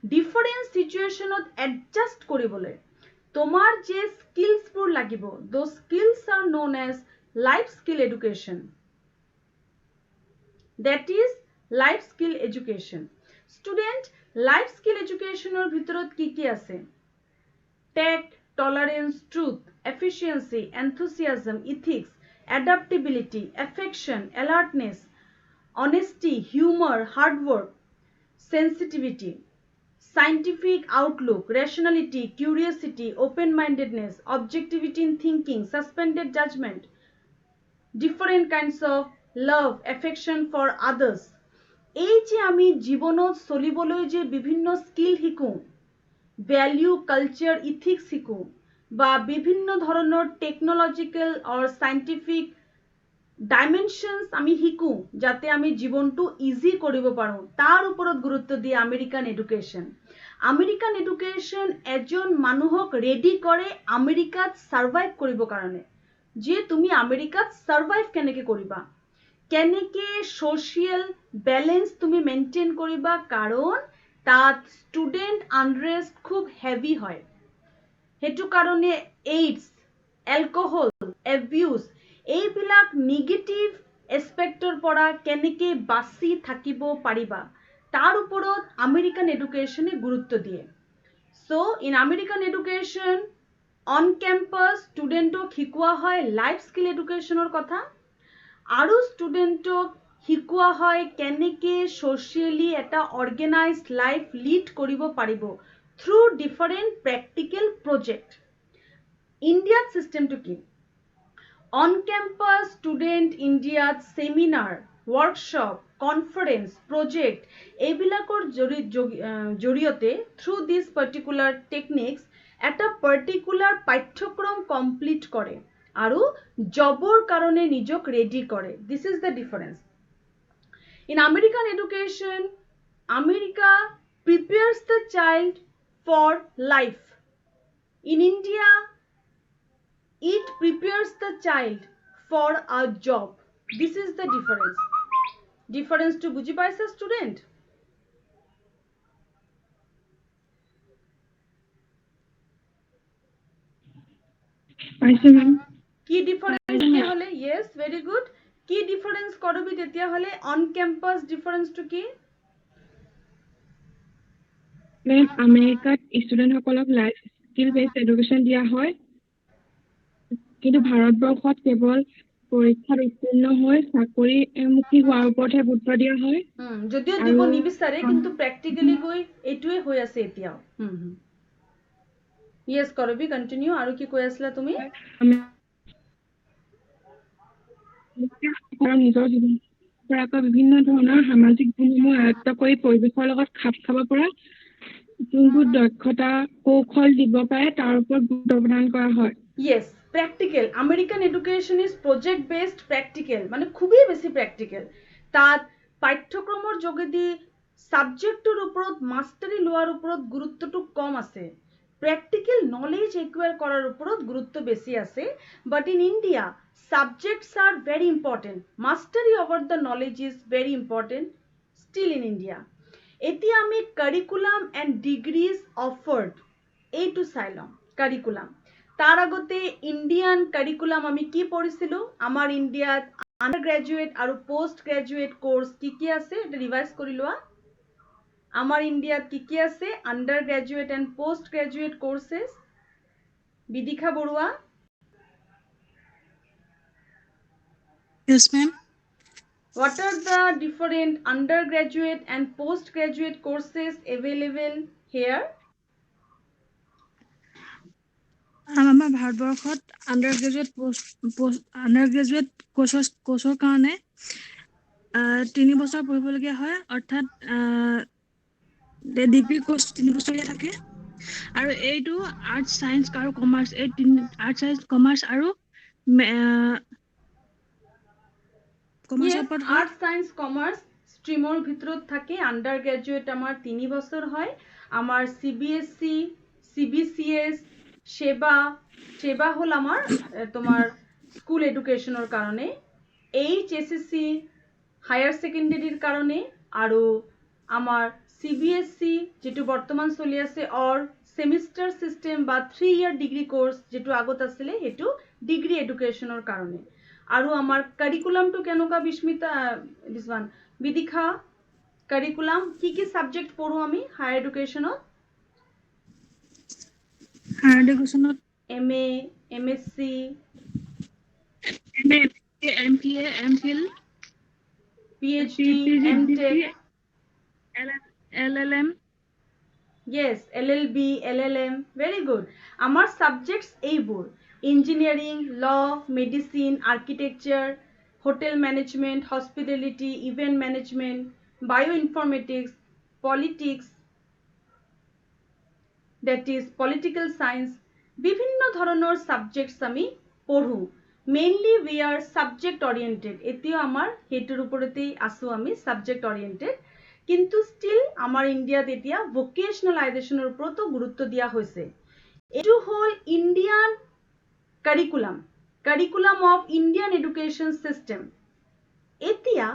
Different situationত adjust কৰিবলৈ তোমাৰ যে স্কিলছবোৰ লাগিব, those skills are known as life skill education. That is life skill education. Student, life skill educationৰ ভিতৰত কি আছে? Tact, tolerance, truth, efficiency, enthusiasm, ethics, adaptability, affection, alertness, honesty, humor, hard work, sensitivity, scientific outlook, rationality, curiosity, open-mindedness, objectivity in thinking, suspended judgment, different kinds of love, affection for others. এই যে আমি জীৱনত চলিবলৈ যে বিভিন্ন skill শিকোঁ, value, culture, ethics শিকোঁ বা বিভিন্ন ধৰণৰ টেকনলজিক্যাল অৰ সাইন্টিফিক ডাইমেনশনস আমি শিকোঁ যাতে আমি জীৱনটো ইজি কৰিব পাৰোঁ, তাৰ ওপৰত গুৰুত্ব দিয়ে আমেৰিকান এডুকেশ্যন। আমেৰিকান এডুকেশ্যন এজন মানুহক ৰেডি কৰে আমেৰিকাত সাৰ্ভাইভ কৰিবৰ কাৰণে, যে তুমি আমেৰিকাত সাৰ্ভাইভ কেনেকৈ কৰিবা, কেনেকৈ সোশিয়েল বেলেন্স তুমি মেইনটেইন কৰিবা, কাৰণ তাত স্টুডেন্ট আনৰেষ্ট খুব হেভি হয়। সেইটো কাৰণে এইডছ, এলকহল এবিউজ এইবিলাক নিগেটিভ এছপেক্টৰ পৰা কেনেকৈ বাচি থাকিব পাৰিবা, তাৰ ওপৰত আমেৰিকান এডুকেশ্যনে গুৰুত্ব দিয়ে। So in American education on campus ষ্টুডেণ্টক শিকোৱা হয় লাইফ স্কিল এডুকেশ্যনৰ কথা, আৰু ষ্টুডেণ্টক শিকোৱা হয় কেনেকৈ সোশিয়েলি এটা অৰ্গেনাইজড লাইফ লিড কৰিব পাৰিব থ্ৰু ডিফাৰেণ্ট প্ৰেক্টিকেল প্ৰজেক্ট। ইণ্ডিয়াত চিষ্টেমটো কি? অন কেম্পাছ ষ্টুডেণ্ট ইণ্ডিয়াত সেমিনাৰ, ৱৰ্কশ্বপ, কনফাৰেন্স, প্ৰজেক্ট এইবিলাকৰ জৰিয়তে থ্ৰু দিছ পাৰ্টিকুলাৰ টেকনিক্স এটা পাৰ্টিকুলাৰ পাঠ্যক্ৰম কমপ্লিট কৰে আৰু জবৰ কাৰণে নিজক ৰেডি কৰে। This is the difference. In American education, America prepares the child for life. In India, it prepares the child for a job. This is the difference. Difference to বুঝি পাইছা student? পাইছো ma'am. কি difference তেতিয়া হলে? Yes, very good. কি difference করবি তেতিয়া হলে? অন ক্যাম্পাস ডিফারেন্সটো কি? মেম আমেৰিকাত ষ্টুডেণ্টসকলক লাইফ স্কিল বেছড এডুকেশ্যন দিয়া হয়, কিন্তু ভাৰতবৰ্ষত কেৱল পৰীক্ষাত উত্তীৰ্ণ হৈ চাকৰিমুখী হোৱাৰ ওপৰতহে গুৰুত্ব দিয়া হয়। যদিও দিব নিবিচাৰে কিন্তু প্ৰেক্টিকেলি গৈ এইটোৱে হৈ আছে এতিয়াও। ইয়েস কৰবি, কন্টিনিউ। আৰু কি কৈ আছিলা তুমি? নিজৰ জীৱন পৰাকৈ বিভিন্ন ধৰণৰ সামাজিক গুণসমূহ আয়ত্ত কৰি পৰিৱেশৰ লগত খাপ খাব পৰা যোনবোৰ দক্ষতা কৌশল দিব পাৰে তাৰ ওপৰত গুৰুত্ব প্ৰদান কৰা হয়। Yes, practical. American education is project based practical, মানে খুবই বেশি প্ৰ্যাকটিক্যাল। তাত পাঠ্যক্ৰমৰ যোগেদি সাবজেক্টৰ ওপৰত মাষ্টাৰী লোৱাৰ ওপৰত গুৰুত্বটো কম আছে, প্ৰ্যাকটিক্যাল নলেজ একুয়াৰ কৰাৰ ওপৰত গুরুত্ব বেশি আছে। But in India subjects are very important. Mastery over the knowledge is very important still in India. এতিয়া আমি curriculum and degrees offered এইটো চাই লম। curriculum তাৰ আগতে ইণ্ডিয়ান কাৰিকুলাম আমি কি পঢ়িছিলো? আমাৰ ইণ্ডিয়াত আন্ডাৰ গ্ৰেজুৱেট আৰু পোষ্ট গ্ৰেজুৱেট কোৰ্স কি আছে এটা ৰিভাইজ কৰি লোৱা। আমাৰ ইণ্ডিয়াত কি আছে? Undergraduate and postgraduate courses. Bidisha Baruah. Yes, ma'am. What are the different undergraduate and postgraduate courses available here? আমাৰ ভাৰতবৰ্ষত আণ্ডাৰ গ্ৰেজুৱেট কোৰ্চৰ কাৰণে 3 বছৰ পঢ়িবলগীয়া হয়, অৰ্থাৎ ডিগ্ৰী কোৰ্চ 3 বছৰীয়া থাকে। আৰু এইটো আৰ্টছ, ছায়েন্স আৰু কমাৰ্চ, এই আৰ্টছ, ছায়েন্স, কমাৰ্চ আৰু কমাৰ্চৰ ইয়েস, ওপৰত হয়। আৰ্টস সায়েন্স কমাৰ্স স্ট্ৰিমৰ ভিতৰত থাকে। আন্ডাৰ গ্ৰেজুৱেট আমাৰ 3 বছৰ হয়। আমাৰ CBSE, CBCS, সেবা হ'ল আমাৰ তোমাৰ স্কুল এডুকেশ্যনৰ কাৰণে, HSSC হায়াৰ ছেকেণ্ডেৰীৰ কাৰণে, আৰু আমাৰ CBSE যিটো বৰ্তমান চলি আছে অৰ সেমিষ্টাৰ চিষ্টেম বা 3 ইয়াৰ ডিগ্ৰী কোৰ্চ যিটো আগত আছিলে সেইটো ডিগ্ৰী এডুকেশ্যনৰ কাৰণে। আৰু আমাৰ কাৰিকুলামটো কেনেকুৱা বিদিশা, কাৰিকুলাম কি সাবজেক্ট পঢ়ো আমি হায়াৰ এডুকেশ্যনত? হায়াৰ এডুকেশ্যনত MA, MSc, MA, MPA, MPhil, PhD, MTech, LLM, yes, LLB, LLM, very good. আমাৰ সাবজেক্টস এইবোৰ engineering, law, medicine, architecture, hotel management, hospitality, event management, bioinformatics, politics, that is political science, বিভিন্ন ধৰণৰ subjects আমি পঢ়ো। Mainly we are subject oriented. এতিয়াও আমাৰ সেইটোৰ ওপৰতেই আছো আমি, সাবজেক্ট অৰিয়েন্টেড। কিন্তু ষ্টিল আমাৰ ইণ্ডিয়াত এতিয়া ভোকেশনালাইজেশ্যনৰ ওপৰতো গুৰুত্ব দিয়া হৈছে। এইটো হ'ল Indian curriculum of Indian education system. এতিয়া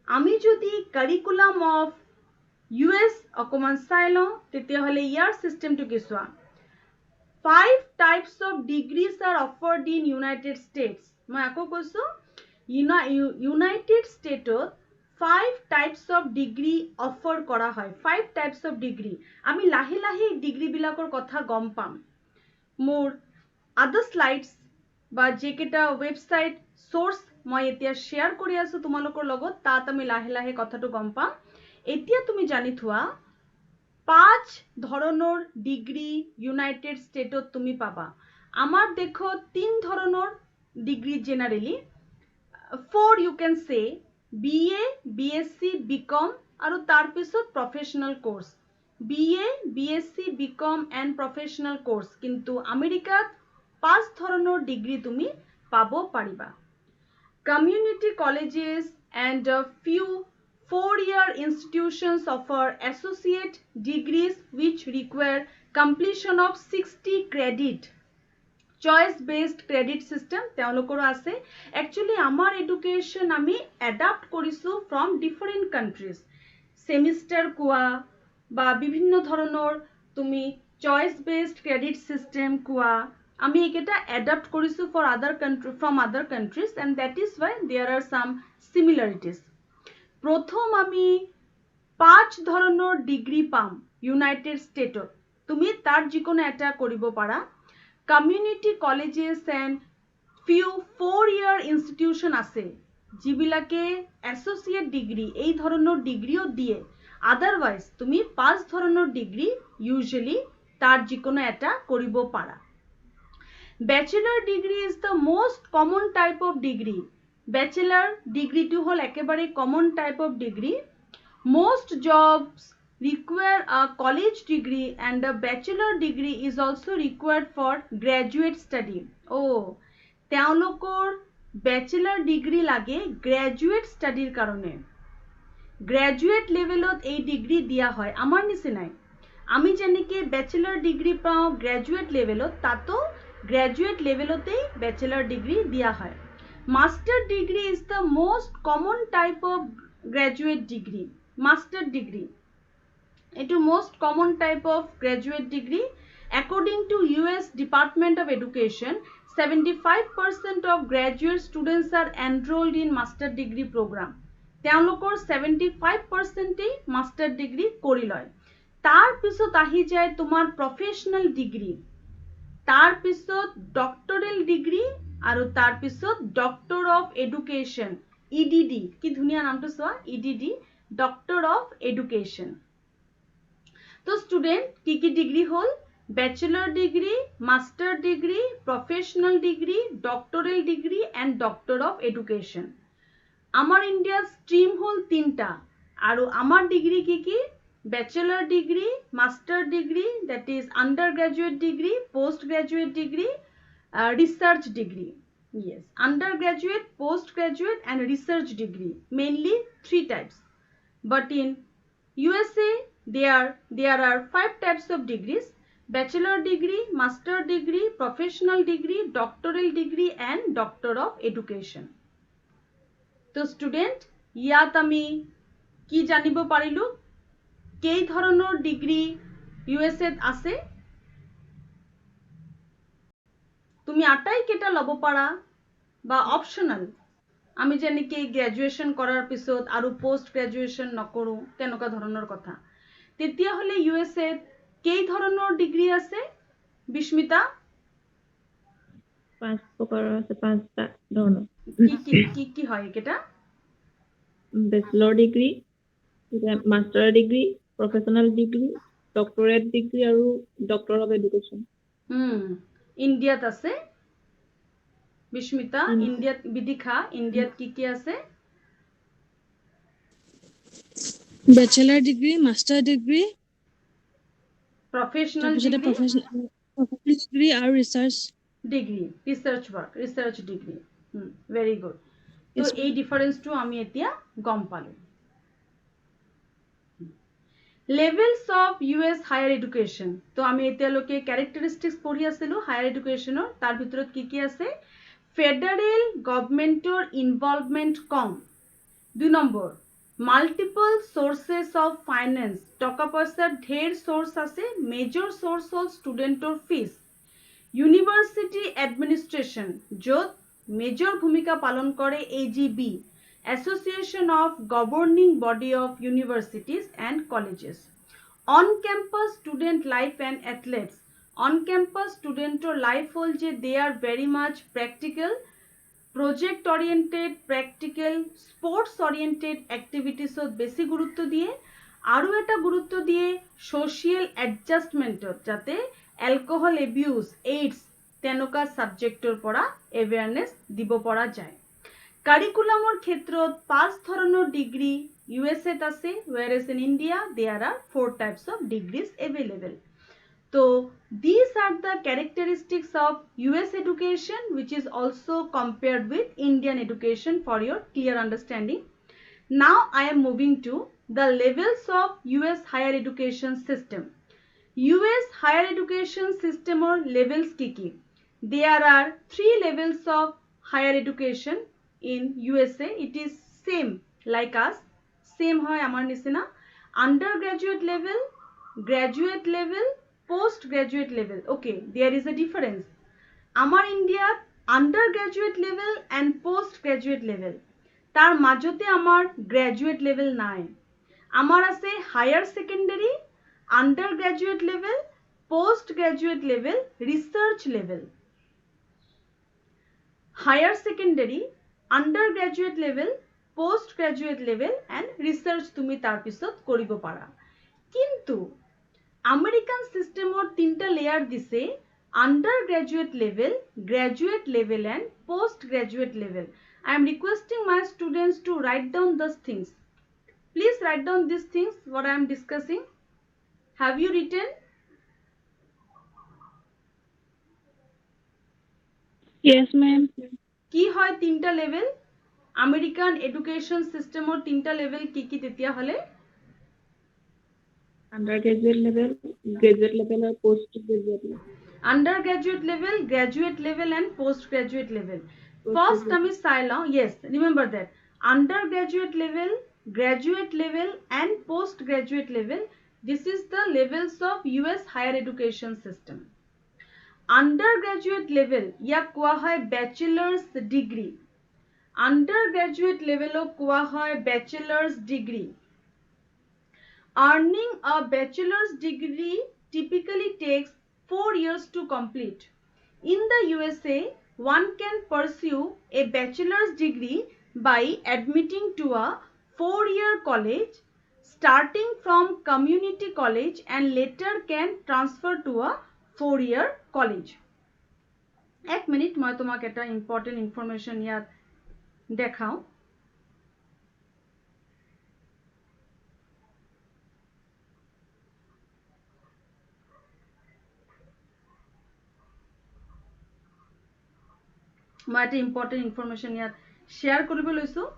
আমি যদি কাৰিকুলাম অফ US অকমান চাই লওঁ তেতিয়াহ'লে ইয়াৰ চিষ্টেমটো কি চোৱা। 5 types of degrees are offered in United States. মই আকৌ কৈছো United ষ্টেটত 5 types of degree offer কৰা হয়। 5 types of degree। আমি লাহে লাহে ডিগ্ৰী বিলাকৰ কথা গম পাম। মোৰ আদাৰ স্লাইডছ বা যেকেইটা ৱেবছাইট সোৰ্স মই এতিয়া শ্বেয়াৰ কৰি আছো তোমালোকৰ লগত, তাত আমি লাহে লাহে কথাটো গম পাম। এতিয়া তুমি জানি থোৱা 5 ধৰণৰ ডিগ্ৰী ইউনাইটেড ষ্টেটত তুমি পাবা। আমাৰ দেশত 3 ধৰণৰ degree generally, 4 you can say, BA, BSc, BCom আৰু তাৰ পিছত professional course. BA, BSc, BCom and professional course। কিন্তু আমেৰিকাত 5 ধৰণৰ ডিগ্ৰী তুমি পাব পাৰিবা। Community colleges and a few 4-year institutions offer associate degrees which require completion of 60 credit. Choice based credit system তেওঁলোকৰো আছে। Actually আমাৰ education আমি adapt কৰিছো from different countries। Semester কোৱা বা বিভিন্ন ধৰণৰ তুমি choice based credit system কোৱা, আমি একেটা adapt কৰিছো from other countries, and that is why there are some similarities. প্রথম আমি 5 ধৰণৰ ডিগ্ৰী পাম ইউনাইটেড ষ্টেটত। তুমি তাৰ যিকোনো এটা কৰিব পাৰা। Community colleges and few 4-year institution আছে যিবিলাকে এছ'চিয়েট ডিগ্ৰী এই ধৰণৰ ডিগ্ৰীও দিয়ে। আদাৰৱাইজ তুমি 5 ধৰণৰ ডিগ্ৰী ইউজুৱেলি তাৰ যিকোনো এটা কৰিব পাৰা। Bachelor degree is the most common type of degree. Bachelor ডিগ্রিটি হল একেবারে common type of degree. Most jobs require a college degree and a bachelor degree is also required for graduate study. তেওঁলোকৰ bachelor degree লাগে graduate studyৰ কাৰণে। Graduate levelত এই degree দিয়া হয়। আমাৰ নিচিনাই আমি যেনেকে bachelor degree পাওঁ graduate levelত, তাতো graduate levelতেই bachelor degree দিয়া হয়। Master degree is the most common type of graduate degree. Master degree, it is most common type of graduate degree. According to US Department of Education, 75% of graduate students are enrolled in master degree program. তেওঁলোকৰ 75% master degree কৰি লয়। তাৰ পিছত আহি যায় তোমাৰ professional degree, তাৰ পিছত doctoral degree আৰু তাৰ পিছত ডক্টৰ অফ এডুকেশ্যন EDD। কি ধুনীয়া নামটো চোৱা, EDD, ডক্টৰ অফ এডুকেশ্যন। তো ষ্টুডেন্ট কি ডিগ্ৰী হ'ল? bachelor degree, master degree, professional degree, doctoral degree and doctor of education. আমার ইন্ডিয়ার স্ট্রিম হল 3টা আর আমার ডিগ্রি কি কি bachelor degree, master degree that is under graduate degree, post graduate degree, research degree. Yes, undergraduate, postgraduate and research degree, mainly 3 types. But in USA there are 5 types of degrees: bachelor degree, master degree, professional degree, doctoral degree and doctor of education. তো student ইয়াত আমি কি জানিব পাৰিলো কেই ধৰণৰ degree ইউএসএত আছে তুমি আটাই কেটা লব পাৰা বা অপশনাল আমি যেনেকে গ্ৰেজুৱেচন কৰাৰ পিছত আৰু পোষ্ট গ্ৰেজুৱেচন নকৰো তেনেকুৱা ধৰণৰ কথা তেতিয়া হলে ইউএসএত কেই ধৰণৰ ডিগ্ৰী আছে বিস্মিতা 5 প্ৰকাৰৰ আছে 5টা ধৰণৰ কি হয় কেটা bachelor degree, master degree, professional degree, doctorate degree আৰু doctor of education. ইন্ডিয়াত আছে বিস্মিতা ইন্ডিয়াত বিদিখা ইন্ডিয়াত কি আছে bachelor degree, master degree, professional degree আৰু research degree. Very good. তো এই ডিফারেন্সটো আমি এতিয়া গম পালো levels of US higher education তো আমি এতিয়ালৈকে ক্যারেক্টারিস্টিক্স পঢ়ি আছিলো হায়ার এডুকেশনৰ তাৰ ভিতৰত কি আছে ফেডাৰেল গভৰ্নমেন্টৰ ইনভলভমেন্ট কম 2 নম্বৰ মাল্টিপল সোৰ্সেস অফ ফাইন্যান্স টকা পয়সাৰ ঢেৰ সোৰ্স আছে মেজৰ সোৰ্স হল স্টুডেন্টৰ ফিস ইউনিভার্সিটি এডমিনিস্ট্রেশন য'ত মেজর ভূমিকা পালন করে AGB Association of Governing Body of Universities and Colleges. On-campus student life and athletes. On-campus student life hol je they are very much practical, project-oriented, practical, sports-oriented activities ot beshi gurutto diye aru eta gurutto diye social adjustment jate alcohol abuse, AIDS tenoka subjector pora awareness dibo pora jay. কাৰিকুলামৰ ক্ষেত্ৰত 5 ধৰণৰ degree ইউএসএত আছে whereas in India there are 4 types of degrees available. So these are the characteristics of US education which is also compared with Indian education for your clear understanding. Now I am moving to the levels of US higher education system. US higher education system or levels ki there are 3 levels of higher education in USA. It is same like us, same hoy amar nisina undergraduate level, graduate level, postgraduate level. Okay, there is a difference. Amar India undergraduate level and postgraduate level tar majote amar graduate level nai amar ase higher secondary, undergraduate level, postgraduate level, research level. Higher secondary, undergraduate level, postgraduate level and research তুমি তার পিছত কৰিব পাৰা কিন্তু American সিস্টেমৰ 3টা layer দিছে undergraduate level, graduate level and postgraduate level. I am requesting my students to write down those things. Please write down these things what I am discussing. Have you written? Yes, ma'am. কি হয় 3টা level American education সিস্টেমৰ 3টা level কি তেতিয়া হলে undergraduate level, graduate level or postgraduate level. Undergraduate level, graduate level and postgraduate level. First আমি চাইলাম yes remember that undergraduate level, graduate level and postgraduate level this is the levels of US higher education system. Undergraduate level ইয়াক কোৱা হয় bachelor's degree. Undergraduate level কোৱা হয় bachelor's degree. Earning a bachelor's degree typically takes 4 years to complete. In the USA, one can pursue a bachelor's degree by admitting to a 4-year college, starting from community college and later can transfer to a 4-year college. এক minute মই তোমাক এটা important information ইয়াত দেখাওঁ. মই এটা important information ইয়াত share কৰিব লৈছোঁ.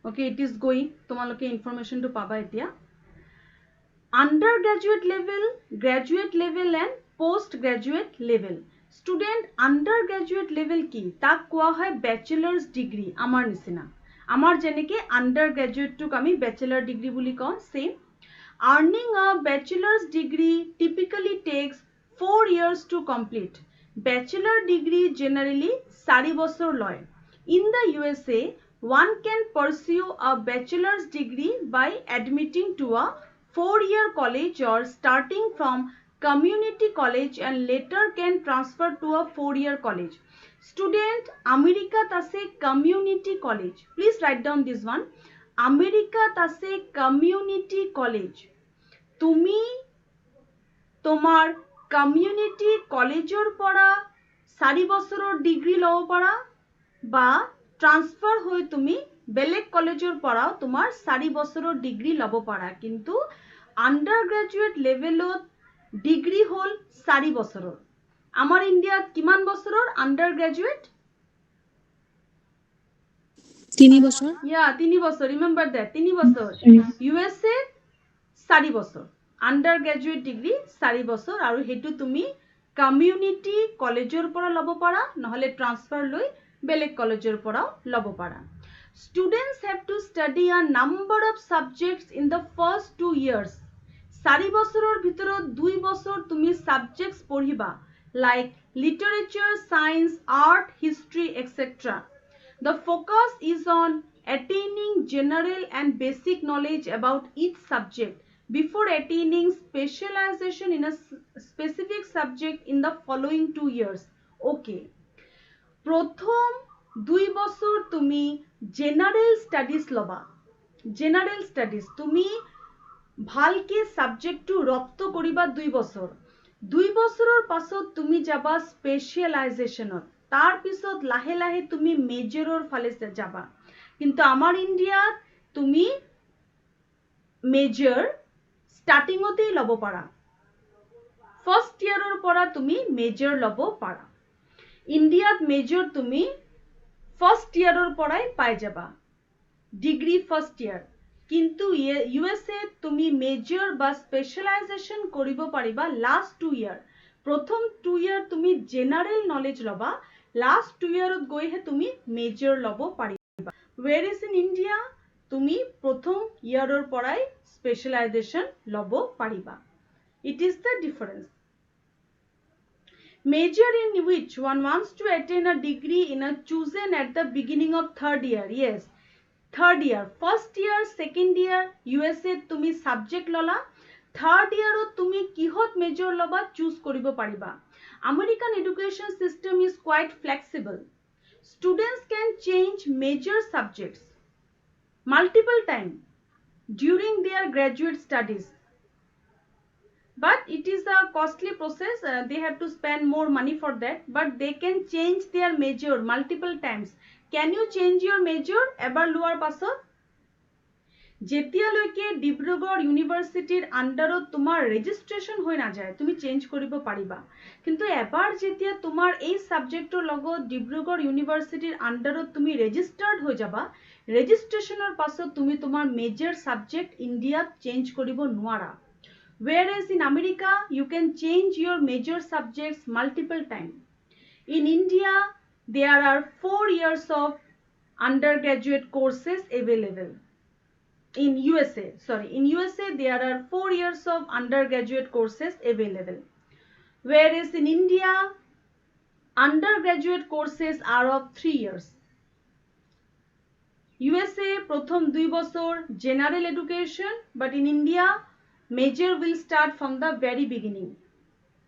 Okay, it is going. তোমালোকে ইনফৰমেশ্যনটো পাবা এতিয়া. Undergraduate level, graduate level and postgraduate level. Student undergraduate level কি? তাক কোৱা হয় bachelor's degree. আমাৰ নিচিনা. আমাৰ যেনেকে undergraduate টোক আমি bachelor degree বুলি কওঁ, same. Earning a bachelor's degree typically takes 4 years to complete. Bachelor degree generally 4 বছৰ লয়. In the USA, one can pursue a bachelor's degree by admitting to a 4-year college or starting from community college and later can transfer to a 4-year college. Student, America tase community college. Please write down this one. America tase community college. Tumi tomar community collegeor pora 4 বছৰৰ degree লব পাৰা বা transfer হয়ে তুমি বেলেগ কলেজৰ পৰাও তোমাৰ 4 বছৰৰ ডিগ্ৰী লব পাৰা. কিন্তু আন্ডাৰগ্ৰেজুৱেট লেভেলত ডিগ্ৰী হল 4 বছৰৰ. আমাৰ ইণ্ডিয়াত কিমান বছৰৰ আন্ডাৰগ্ৰেজুৱেট? 3 বছৰ. 3 বছৰ. ৰিমেম্বাৰ দ্যাট, 3 বছৰ. ইউএসএ 4 বছৰ. আন্ডাৰগ্ৰেজুৱেট ডিগ্ৰী 4 বছৰ আৰু হেতু তুমি কমিউনিটি কলেজৰ পৰা লব পাৰা নহলে ট্ৰান্সফাৰ লৈ বেলেগ কলেজৰ পৰাও লব পাৰা. Students have to study a number of subjects in the first 2 years. 4 বছৰৰ ভিতৰত 2 বছৰ তুমি subjects পঢ়িবা like literature, science, art, history, etc. The focus is on attaining general and basic knowledge about each subject before attaining specialization in a specific subject in the following 2 years. Okay. প্রথম 2 বছর তুমি general studies লবা. General studies তুমি ভালকে সাবজেক্টটো রপ্ত করিবা 2 বছর. 2 বছৰৰ পাছত তুমি যাবা স্পেশালাইজেশনত. তাৰ পিছত লাহে লাহে তুমি মেজৰৰ ফালে যাবা. কিন্তু আমাৰ ইন্ডিয়াত তুমি মেজৰ স্টাৰ্টিংতেই লব পাৰা. ফাৰ্স্ট ইয়াৰৰ পৰা তুমি মেজৰ লব পাৰা. ইন্ডিয়াত মেজর তুমি ফার্স্ট ইয়ারের পড়াই পাই যাবা ডিগ্রি ফার্স্ট ইয়ার. কিন্তু ইউএসএ তুমি মেজর বা স্পেশালাইজেশন করিব পারিবা লাস্ট 2 ইয়ার. প্রথম 2 ইয়ার তুমি জেনারেল নলেজ লবা, লাস্ট 2 ইয়ারত গৈহে তুমি মেজর লব পারিবা. ওয়ের ইজ ইন ইন্ডিয়া তুমি প্রথম ইয়ারের পড়াই স্পেশালাইজেশন লব পারিবা. It is the difference. Major in which one wants to attain a degree in a chosen at the beginning of 3rd year. Yes, 3rd year. First year, second year, USA তুমি subject ললা. 3rd year তুমি কিহত major লবা choose করিব পারিবা. American education system is quite flexible. Students can change major subjects multiple times during their graduate studies. But it is a costly process. They have to spend more money for that. But they can change their major multiple times. Can you change your major? Ever lower pasot? যেতিয়ালৈকে ডিব্ৰুগড় ইউনিভাৰ্সিটিৰ আন্ডাৰত তোমাৰ ৰেজিস্ট্ৰেশন হয়ে না যায় তুমি change কৰিব পাৰিবা. কিন্তু এবাৰ যেতিয়া তোমাৰ এই সাবজেক্টৰ লগত ডিব্ৰুগড় ইউনিভাৰ্সিটিৰ আন্ডাৰত তুমি ৰেজিস্টাৰ্ড হয়ে যাবা, ৰেজিস্ট্ৰেশনেৰ পাছত তুমি তোমাৰ মেজৰ সাবজেক্ট ইন্ডিয়াত চেঞ্জ কৰিব নোৱাৰা. Whereas in America, you can change your major subjects multiple times. In India, there are 4 years of undergraduate courses available. In USA, there are 4 years of undergraduate courses available. Whereas in India, undergraduate courses are of 3 years. USA, প্রথম 2 বছর general education, but in India, major will start from the very beginning.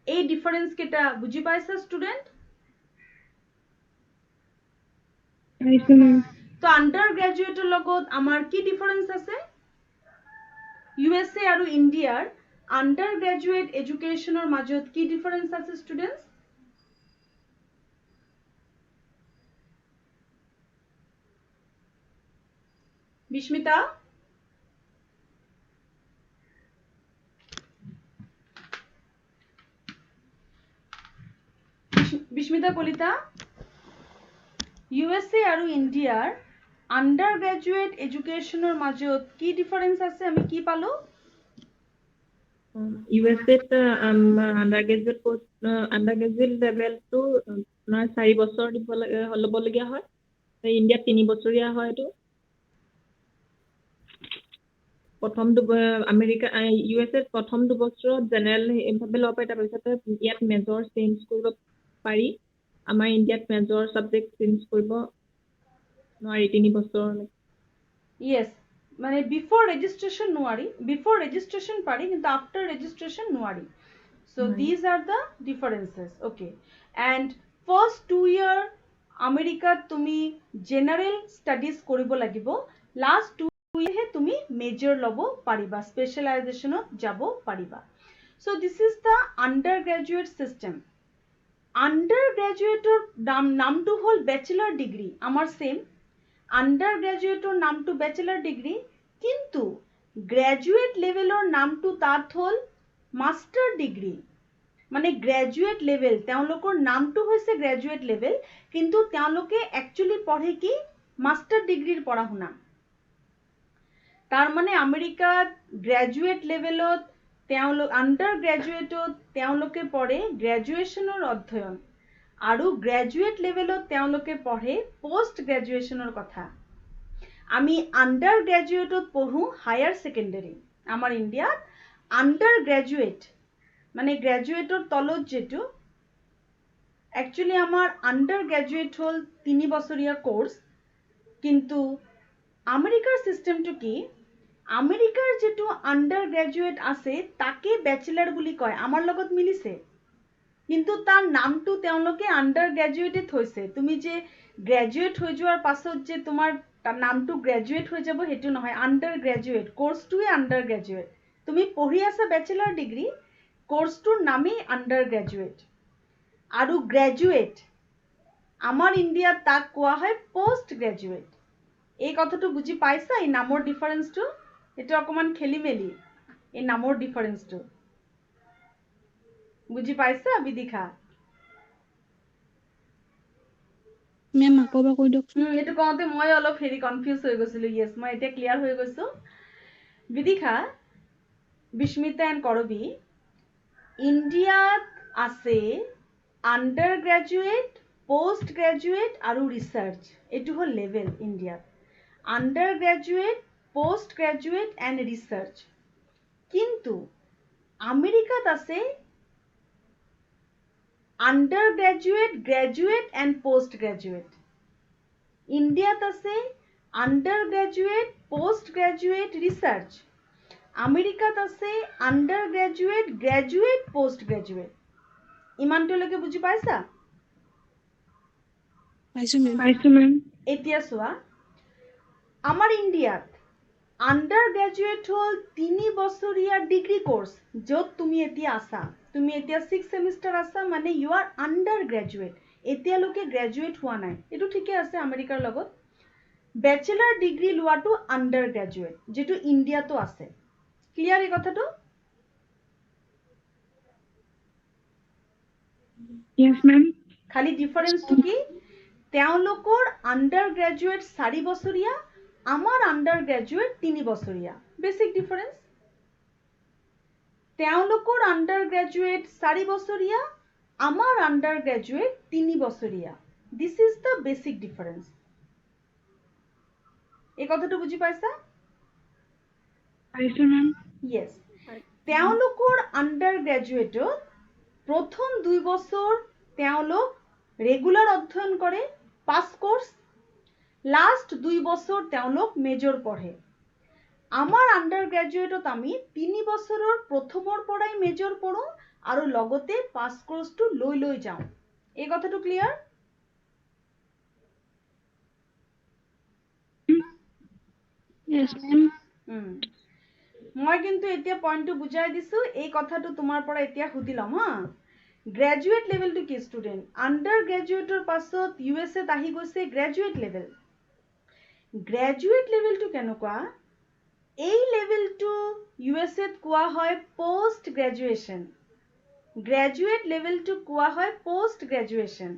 এই difference কেটা বুঝি পাইছা student? পাইছো ma'am. তো under গ্ৰাজুয়েটৰ লগত আমাৰ কি ডিফাৰেন্স আছে? USA আৰু ইন্ডিয়াৰ আন্ডাৰ গ্ৰাজুয়েট এডুকেশনৰ মাজত কি ডিফাৰেন্স আছে স্টুডেন্টস? বিস্মিতা, বিস্মিতা কলিতা, USA আৰু ইন্ডিয়াৰ আন্ডাৰ গ্ৰাজুয়েট এডুকেশনৰ মাজত কি ডিফাৰেন্স আছে? আমি কি পালো? USA আন্ডাৰগ্ৰেজুৱেট লেভেলটো আপোনাৰ 4 বছৰ ল'বলগীয়া হয়, ইণ্ডিয়াত 3 বছৰীয়া হয়। এইটো প্ৰথম আমেৰিকা USA প্ৰথম 2 বছৰত জেনেৰেল ভাৱে ল'ব পাৰি, তাৰপিছতে ইয়াত মেজৰ চেঞ্জ কৰিব পাৰি। আমাৰ ইণ্ডিয়াত মেজৰ সাবজেক্ট চেঞ্জ কৰিব নোৱাৰি 3 বছৰ। ইয়েস, মানে বিফোর রেজিস্ট্রেশন নোয়ারি, বিফোর রেজিস্ট্রেশন পারি কিন্তু আফটার রেজিস্ট্রেশন নোয়ারি। So this are the differences. Okay, and first 2 year আমেরিকাত তুমি জেনারেল স্টাডিজ কৰিব লাগিব, লাস্ট 2 ইয়াৰহে তুমি মেজৰ ল'ব পাৰিবা, স্পেশালাইজেশনত যাব পাৰিবা। So this is the undergraduate system. আন্ডাৰ গ্ৰাজুয়েটৰ নামটো হ'ল ব্যাচেলাৰ ডিগ্ৰি, আমাৰ সেম আন্ডাৰ গ্ৰাজুয়েটৰ নামটো ব্যাচেলাৰ ডিগ্ৰি, কিন্তু গ্ৰাজুয়েট লেভেলৰ নামটো তাত হ'ল মাস্টাৰ ডিগ্ৰি। মানে গ্ৰাজুয়েট লেভেল, তেওঁলোকৰ নামটো হৈছে গ্ৰাজুয়েট লেভেল, কিন্তু তেওঁলোকে একচুয়ালি পঢ়ে কি মাস্টাৰ ডিগ্ৰিৰ পঢ়া শুনা। তাৰ মানে আমেৰিকাত গ্ৰাজুয়েট লেভেলত আন্ডাৰ গ্ৰাজুয়েটত তেওঁলোকে পঢ়ে গ্ৰাজুয়েশনৰ অধ্যয়ন, আৰু গ্ৰাজুয়েট লেভেলত তেওঁলোকে পঢ়ে পোস্ট গ্ৰাজুয়েশনৰ কথা। আমি আন্ডাৰ গ্ৰাজুয়েটত পঢ়ো হায়াৰ সেকেন্ডাৰি। আমাৰ ইন্ডিয়াত আন্ডাৰ গ্ৰাজুয়েট মানে গ্ৰাজুয়েটৰ তলত যেটো, একচুয়ালি আমাৰ আন্ডাৰ গ্ৰাজুয়েট হল 3 বছৰীয়া কোর্স, কিন্তু আমেরিকার সিস্টেমটো কি, আমেরিকার যেটো আন্ডার গ্রাজুয়েট আছে তাকে ব্যাচেলার বুলি কয়। আমার লগত মিলিছে, কিন্তু তার নামটো তেওঁলোকে আন্ডার গ্রাজুয়েটে থৈছে। তুমি যে গ্রাজুয়েট হৈ যোৱাৰ পাছত যে তোমাৰ নামটো গ্ৰাজুয়েট হৈ যাব হেতু নহয়, আন্ডাৰ গ্ৰাজুয়েট কোৰ্সটোৱে আন্ডাৰ গ্ৰাজুয়েট। তুমি পঢ়ি আছা ব্যাচেলাৰ ডিগ্ৰি, কোৰ্সটোৰ নামেই আন্ডাৰ গ্ৰাজুয়েট। আৰু গ্ৰাজুয়েট আমাৰ ইন্ডিয়াত তাক কোৱা হয় পোস্ট গ্ৰাজুয়েট। এই কথাটো বুজি পাইছা? এই নামৰ ডিফাৰেন্সটো এটা অকমান খেলি মেলি, এই নামৰ ডিফাৰেন্সটো বুজি পাইছা বিদিশা? মেম আকৌ এবাৰ কৈ দিয়কচোন। এইটো কওঁতে মই অলপ কনফিউজ হৈ গৈছিলো। ইয়েস, মই এতিয়া ক্লিয়াৰ হৈ গৈছো। বিদিশা, বিস্মিতা এণ্ড কৰবী, ইণ্ডিয়াত আছে আন্ডাৰ গ্ৰাজুয়েট, পোস্ট গ্ৰাজুয়েট আৰু ৰিসাৰ্চ। এইটো হ'ল লেভেল ইণ্ডিয়াত, undergraduate, postgraduate and research. কিন্তু আমেরিকাত আছে undergraduate, graduate and postgraduate. ইন্ডিয়াত আছে undergraduate, postgraduate, research. আমেরিকাত আছে undergraduate, graduate, postgraduate. ইমানটোলৈকে বুজি পাইছা? পাইছো মেম। পাইছো মেম। এতিয়া চোৱা, আমাৰ ইণ্ডিয়াত আন্ডাৰ গ্ৰাজুয়েট হ'ল 3 বছৰীয়া ডিগ্ৰী কোৰ্স, য'ত তুমি এতিয়া আছা। তুমি এতিয়া 6 সেমিস্টাৰ আছা, মানে ইউ আৰ আন্ডাৰ গ্ৰাজুয়েট। এতিয়ালৈকে গ্ৰাজুয়েট হোৱা নাই, এইটো ঠিকে আছে আমেৰিকাৰ লগত। ব্যাচেলাৰ ডিগ্ৰি লোৱাটো আন্ডাৰ গ্ৰাজুয়েট, যেটো ইণ্ডিয়াতো আছে। ক্লিয়াৰ এই কথাটো? Yes, ma'am. খালি ডিফাৰেন্সটো কি, তেওঁলোকৰ আন্ডাৰ গ্ৰাজুয়েট 4 বছৰীয়া, আমাৰ আন্ডাৰ গ্ৰাজুয়েট 3 বছৰীয়া। Basic difference. তেওঁলোকৰ আন্ডাৰ গ্ৰাজুয়েট 4 বছৰীয়া, আমাৰ আন্ডাৰ গ্ৰাজুয়েট 3 বছৰীয়া। This is the basic difference. এই কথাটো বুজি পাইছা? পাইছো মেম। ইয়েস, তেওঁলোকৰ আন্ডাৰ গ্ৰাজুয়েটত প্ৰথম 2 বছৰ তেওঁলোক ৰেগুলাৰ অধ্যয়ন কৰে, পাস কোৰ্স। লাস্ট 2 বছৰ তেওঁলোক মেজৰ পড়ে। আমাৰ আন্ডাৰ গ্ৰেজুৱেটত আমি 3 বছৰৰ প্ৰথমৰ পৰাই মেজৰ পঢ়ো আৰু লগতে পাছ কোৰ্সটো লৈ যাওঁ এই কথাটো ক্লিয়াৰ Yes, ma'am. মই কিন্তু এতিয়া পইণ্টটো বুজাই দিছো এই কথাটো তোমাৰ পৰা এতিয়া সুধি লম হা গ্ৰেজুৱেট লেভেলটো কি ষ্টুডেণ্ট আন্ডাৰ গ্ৰেজুৱেটৰ পাছত ইউএছএত আহি গৈছে গ্ৰেজুৱেট লেভেল গ্ৰেজুৱেট লেভেলটো কেনেকুৱা এই লেভেলটো ইউএছএত কোৱা হয় পোষ্ট গ্ৰেজুৱেশ্যন গ্ৰেজুৱেট লেভেলটো কোৱা হয় পোষ্ট গ্ৰেজুৱেশ্যন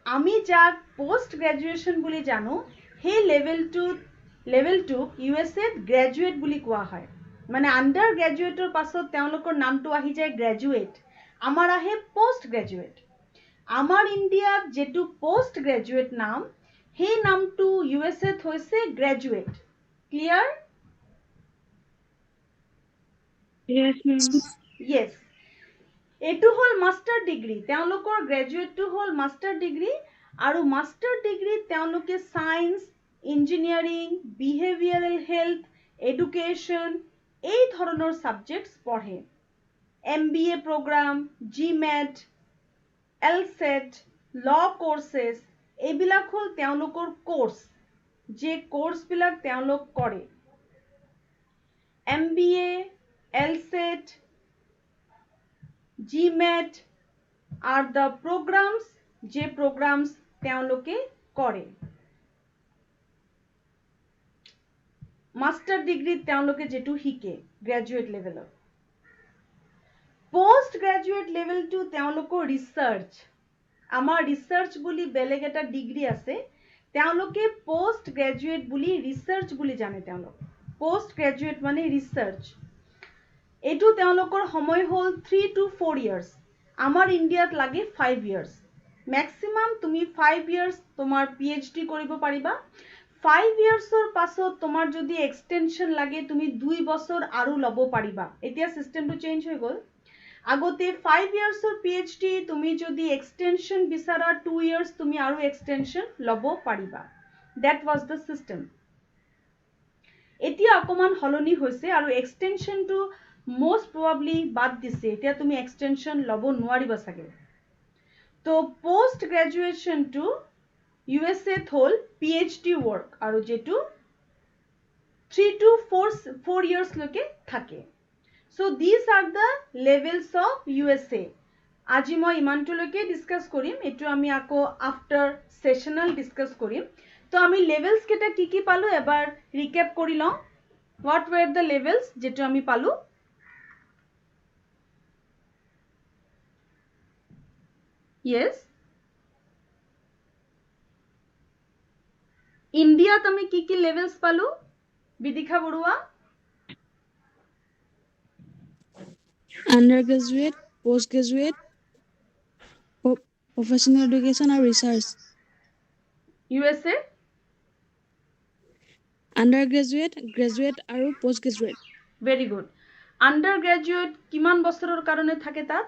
আমি যাক পোষ্ট গ্ৰেজুৱেশ্যন বুলি জানো সেই লেভেলটোক ইউএছএত গ্ৰেজুৱেট বুলি কোৱা হয় মানে আন্ডাৰ গ্ৰেজুৱেটৰ পাছত তেওঁলোকৰ নামটো আহি যায় গ্ৰেজুৱেট আমাৰ আহে পোষ্ট গ্ৰেজুৱেট আমাৰ ইণ্ডিয়াত যেটো পোষ্ট গ্ৰেজুৱেট নাম সেই নামটো ইউএছএত হৈছে graduate clear Yes, ma'am. Yes. এটো হল মাস্টাৰ ডিগ্ৰী তেওঁলোকৰ গ্ৰেজুৱেটটো হল মাস্টাৰ ডিগ্ৰী আৰু মাস্টাৰ ডিগ্ৰী তেওঁলোকে সায়েন্স ইঞ্জিনিয়াৰিং বিহেভিয়ৰাল হেলথ এডুকেশ্যন এই ধৰণৰ সাবজেক্টস পঢ়ে MBA program GMAT LSAT law courses এইবিলাক হল তেওঁলোকৰ কোৰ্স যে কোৰ্স বিলাক তেওঁলোক কৰে MBA LSAT GMAT are the programs যে programs তেওঁলোকে কৰে মাস্টাৰ ডিগ্ৰী তেওঁলোকে যেটো শিকে গ্ৰেজুৱেট লেভেলত পোষ্ট গ্ৰেজুৱেট লেভেলটো তেওঁলোকৰ ৰিসাৰ্চ আমাৰ ৰিসাৰ্চ বুলি বেলেগ এটা ডিগ্ৰী আছে তেওঁলোকে পোষ্ট গ্ৰেজুৱেট বুলি ৰিসাৰ্চ বুলি জানে তেওঁলোক পোষ্ট গ্ৰেজুৱেট মানে ৰিসাৰ্চ এটো তেওঁলোকৰ সময় হল 3 to 4 years আমাৰ ইণ্ডিয়াত লাগে 5 years ম্যাক্সিমাম তুমি 5 years তোমাৰ PhD কৰিব পাৰিবা 5 yearsৰ পাছত তোমাৰ যদি এক্সটেনশন লাগে তুমি 2 বছৰ আৰু লব পাৰিবা এতিয়া সিস্টেমটো চেঞ্জ হৈ গল আগতে 5 yearsৰ PhD তুমি যদি এক্সটেনশন বিচাৰা 2 years তুমি আৰু এক্সটেনশন লব পাৰিবা that was the system এতিয়া অকমান হলনি হৈছে আৰু এক্সটেনশনটো most probably বাদ দিছে এতিয়া তুমি এক্সটেনশন লব নোৱাৰিবা সাগে তো পোষ্ট গ্ৰেজুৱেচন টু USA হল PhD work আৰু যেটো 3 to 4 years লকে থাকে so these are the levels of USA আজি মই ইমানটো লকে ডিসকাস কৰিম এটো আমি আকৌ আফটাৰ সেশনাল ডিসকাস কৰিম তো আমি লেভেলস কেটা কি পালো এবাৰ ৰিক্যাপ কৰি লওঁ what were the levels যেটো আমি পালো yes ইন্ডিয়াত আমি কি লেভেলস পালো Bidisha Barua Undergraduate, postgraduate, professional education and research. USA Undergraduate, graduate আৰু postgraduate. very good undergraduate কিমান বছৰৰ কাৰণে থাকে তাত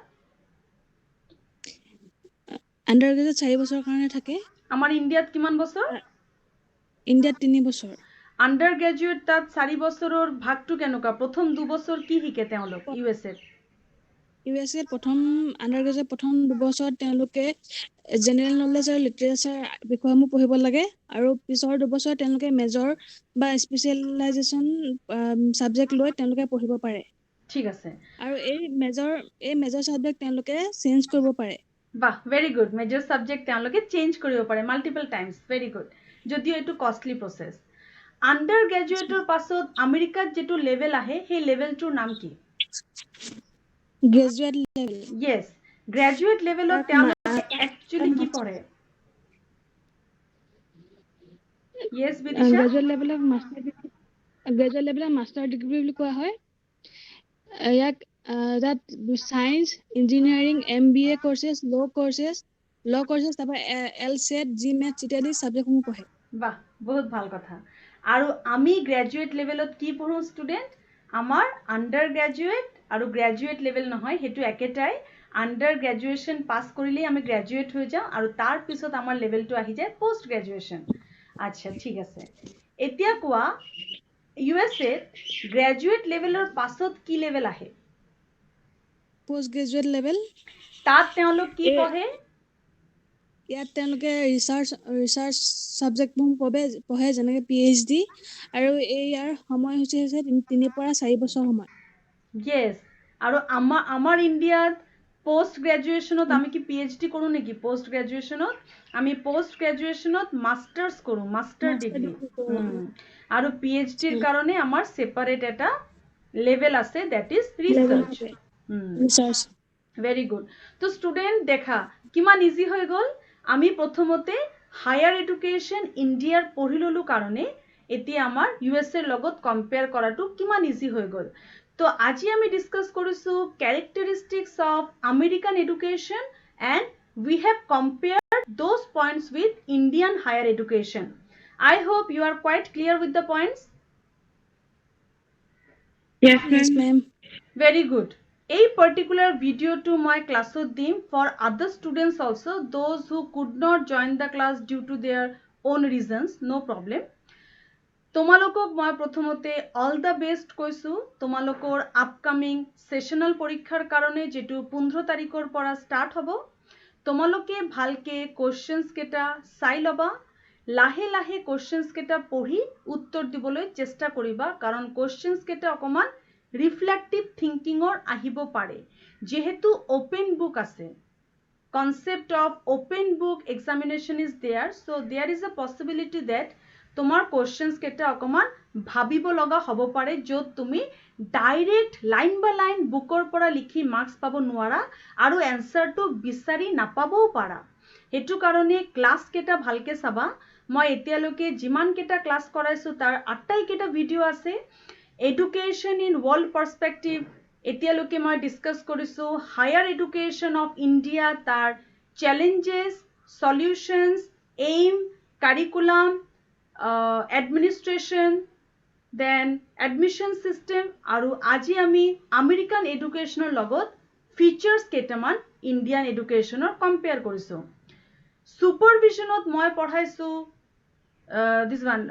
Undergraduate 4 বছৰৰ কাৰণে থাকে আমাৰ ইণ্ডিয়াত কিমান বছৰ ইণ্ডিয়াত 3 বছৰ undergraduate তাত 4 বছৰৰ ভাগটো কেনেকুৱা প্ৰথম 2 বছৰ কি শিকে তেওঁলোক USA USA প্ৰথম আন্ডাৰগ্ৰেজুৱেট প্ৰথম 2 বছৰ তেওঁলোকে জেনেৰেল নলেজ আৰু লিটাৰেচাৰ বিষয়সমূহ পঢ়িব লাগে আৰু পিছৰ 2 বছৰ তেওঁলোকে মেজৰ বা স্পেশালাইজেশন সাবজেক্ট লৈ তেওঁলোকে পঢ়িব পাৰে ঠিক আছে আৰু এই মেজৰ সাবজেক্ট তেওঁলোকে চেঞ্জ কৰিব পাৰে বাহ ভেৰি গুড মেজৰ সাবজেক্ট তেওঁলোকে চেঞ্জ কৰিব পাৰে মাল্টিপল টাইমছ ভেৰি গুড যদিও এটো কষ্টলি প্ৰসেস আন্ডাৰ গ্ৰেজুৱেটৰ পাছত আমেৰিকাত যেটো লেভেল আহে সেই লেভেলটোৰ নাম কি গ্ৰেজুৱেট লেভেল yes গ্ৰেজুৱেট লেভেলত তেওঁলোকে একচুয়ালি কি পঢ়ে yes বিদিশা গ্ৰেজুৱেট লেভেলত মাষ্টাৰ ডিগ্ৰী বুলি কোৱা হয় ইয়াক that science engineering MBA courses law courses তাৰপৰা LSAT GMAT ইত্যাদি সাবজেক্টসমূহ পঢ়ে বাহ বহুত ভাল কথা আৰু আমি গ্ৰেজুৱেট লেভেলত কি পঢ়ো ষ্টুডেন্ট আমাৰ আন্ডাৰ গ্ৰেজুৱেট আৰু গ্ৰেজুৱেট লেভেল নহয় হেতু একেটাই আন্ডাৰ গ্ৰেজুৱেচন পাস কৰিলে আমি গ্ৰেজুৱেট হৈ যাওঁ আৰু তাৰ পিছত আমাৰ লেভেলটো আহি যায় পোষ্ট গ্ৰেজুৱেচন আচ্ছা ঠিক আছে এতিয়া কোৱা USA গ্ৰেজুৱেট লেভেলৰ পাছত কি লেভেল আহে? Post graduate level. তাত তেওঁলোক কি পঢ়ে? ইয়াত তেওঁলোকে ৰিচাৰ্চ ছাবজেক্টসমূহ পঢ়ে যেনেকৈ PhD, আৰু ইয়াৰ সময়সূচী হৈছে 3 পৰা 4 বছৰ সময়। ইয়েছ, আৰু আমাৰ ইণ্ডিয়াত পোষ্ট গ্ৰেজুৱেশ্যনত আমি কি PhD কৰোঁ নেকি? পোষ্ট গ্ৰেজুৱেশ্যনত আমি মাষ্টাৰ্ছ কৰোঁ, মাষ্টাৰ ডিগ্ৰী। আৰু PhDৰ কাৰণে আমাৰ ছেপাৰেট এটা লেভেল আছে, that is research. Very good. তো ষ্টুডেণ্ট দেখা কিমান ইজি হৈ গ'ল। আমি প্ৰথমতে হায়াৰ এডুকেশ্যন ইণ্ডিয়াৰ পঢ়ি ল'লোঁ কাৰণে এতিয়া আমাৰ USA লগত কম্পেয়াৰ কৰাটো কিমান ইজি হৈ গ'ল। তো আজি আমি ডিছকাছ কৰিছোঁ characteristics of American education and we have compared those points with Indian higher education. I hope you are quite clear with the points. Yes, Yes, ma'am. ma'am. Very good. এই particular video to my class দিম for other students also, those who could not join the class due to their own reasons, no problem. তোমালোকক মই প্ৰথমতে all the best কৈছোঁ তোমালোকৰ upcoming sessional পৰীক্ষাৰ কাৰণে, যেটো 15 তাৰিখৰ পৰা start হ'ব। তোমালোকে ভালকে questions কেইটা চাই ল'বা, লাহে লাহে questions কেইটা পঢ়ি উত্তৰ দিবলৈ চেষ্টা কৰিবা, কাৰণ questions কেইটা অকমান ৰিফ্লেক্টিভ থিংকিঙৰ আহিব পাৰে, যেহেতু ওপেন বুক আছে। Concept of open book examination is there, so there is a possibility that তোমাৰ questions কেইটা অকমান ভাবিব লগা হ'ব পাৰে, য'ত তুমি ডাইৰেক্ট লাইন বাই লাইন বুকৰ পৰা লিখি মাৰ্কছ পাব নোৱাৰা আৰু এনচাৰটো বিচাৰি নাপাবও পাৰা। সেইটো কাৰণে ক্লাছ কেইটা ভালকে চাবা। মই এতিয়ালৈকে যিমান কেইটা ক্লাছ কৰাইছোঁ তাৰ আটাইকেইটা ভিডিঅ' আছে। এডুকেশ্যন ইন ৱৰ্ল্ড পাৰ্সপেক্টিভ এতিয়ালৈকে মই ডিছকাছ কৰিছোঁ হায়াৰ এডুকেশ্যন অফ ইণ্ডিয়া, তাৰ challenges, solutions, aim, curriculum, administration, then admission system, আৰু আজি আমি আমেৰিকান এডুকেশ্যনৰ লগত ফিচাৰ্ছ কেইটামান ইণ্ডিয়ান এডুকেশ্যনৰ কম্পেয়াৰ কৰিছোঁ। ছুপাৰভিজনত মই পঢ়াইছোঁ this one,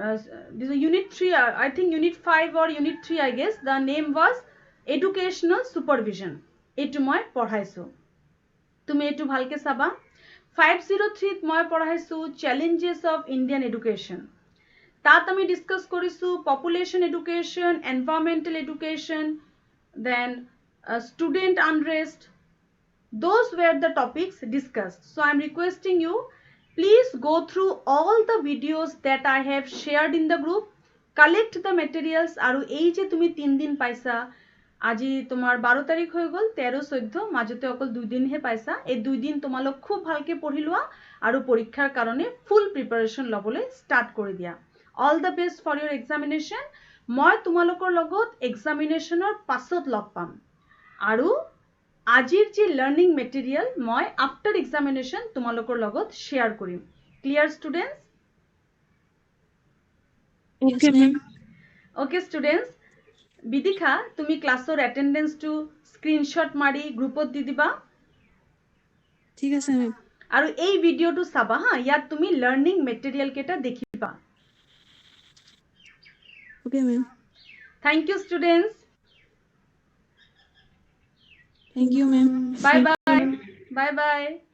this is unit 3, I think unit 5 or unit 3, I guess the name was educational supervision. এটো মই পঢ়াইছোঁ, তুমি এটো ভালকে চাবা। 503 মই পঢ়াইছোঁ challenges of Indian education। তাত আমি ডিসকাস কৰিছোঁ population education, environmental education, then student unrest. Those were the topics discussed. So I am requesting you, please go through all the videos that I have shared in the group, collect the materials, আৰু এই যে তুমি 3 দিন পাইছা, আজি তোমাৰ 12 তাৰিখ হৈ গ'ল, 13, 14 মাজতে অকল 2 দিনহে পাইছা। এই 2 দিন তোমালোক খুব ভালকে পঢ়ি লোৱা আৰু পৰীক্ষাৰ কাৰণে ফুল প্ৰিপাৰেচন ল'বলৈ ষ্টাৰ্ট কৰি দিয়া। All the best for your examination. মই তোমালোকৰ লগত এক্সামিনেশ্যনৰ পাছত লগ পাম, আৰু আজিৰ যে লাৰ্নিং মেটেৰিয়েল মই আফটাৰ এক্সামিনেশ্যন তোমালোকৰ লগত শ্বেয়াৰ কৰিম। Clear students? Okay, ma'am. Okay, students. Bidisha, তুমি ক্লাছৰ এটেন্ডেন্সটো স্ক্ৰীনশ্বট মাৰি গ্ৰুপত দি দিবা। ঠিক আছে মেম। আৰু এই ভিডিঅ'টো চাবা হা, ইয়াত তুমি লাৰ্নিং মেটেৰিয়েল কেইটা দেখিবা। Okay ma'am. Thank you, students. Thank you, ma'am. Bye bye. Bye bye.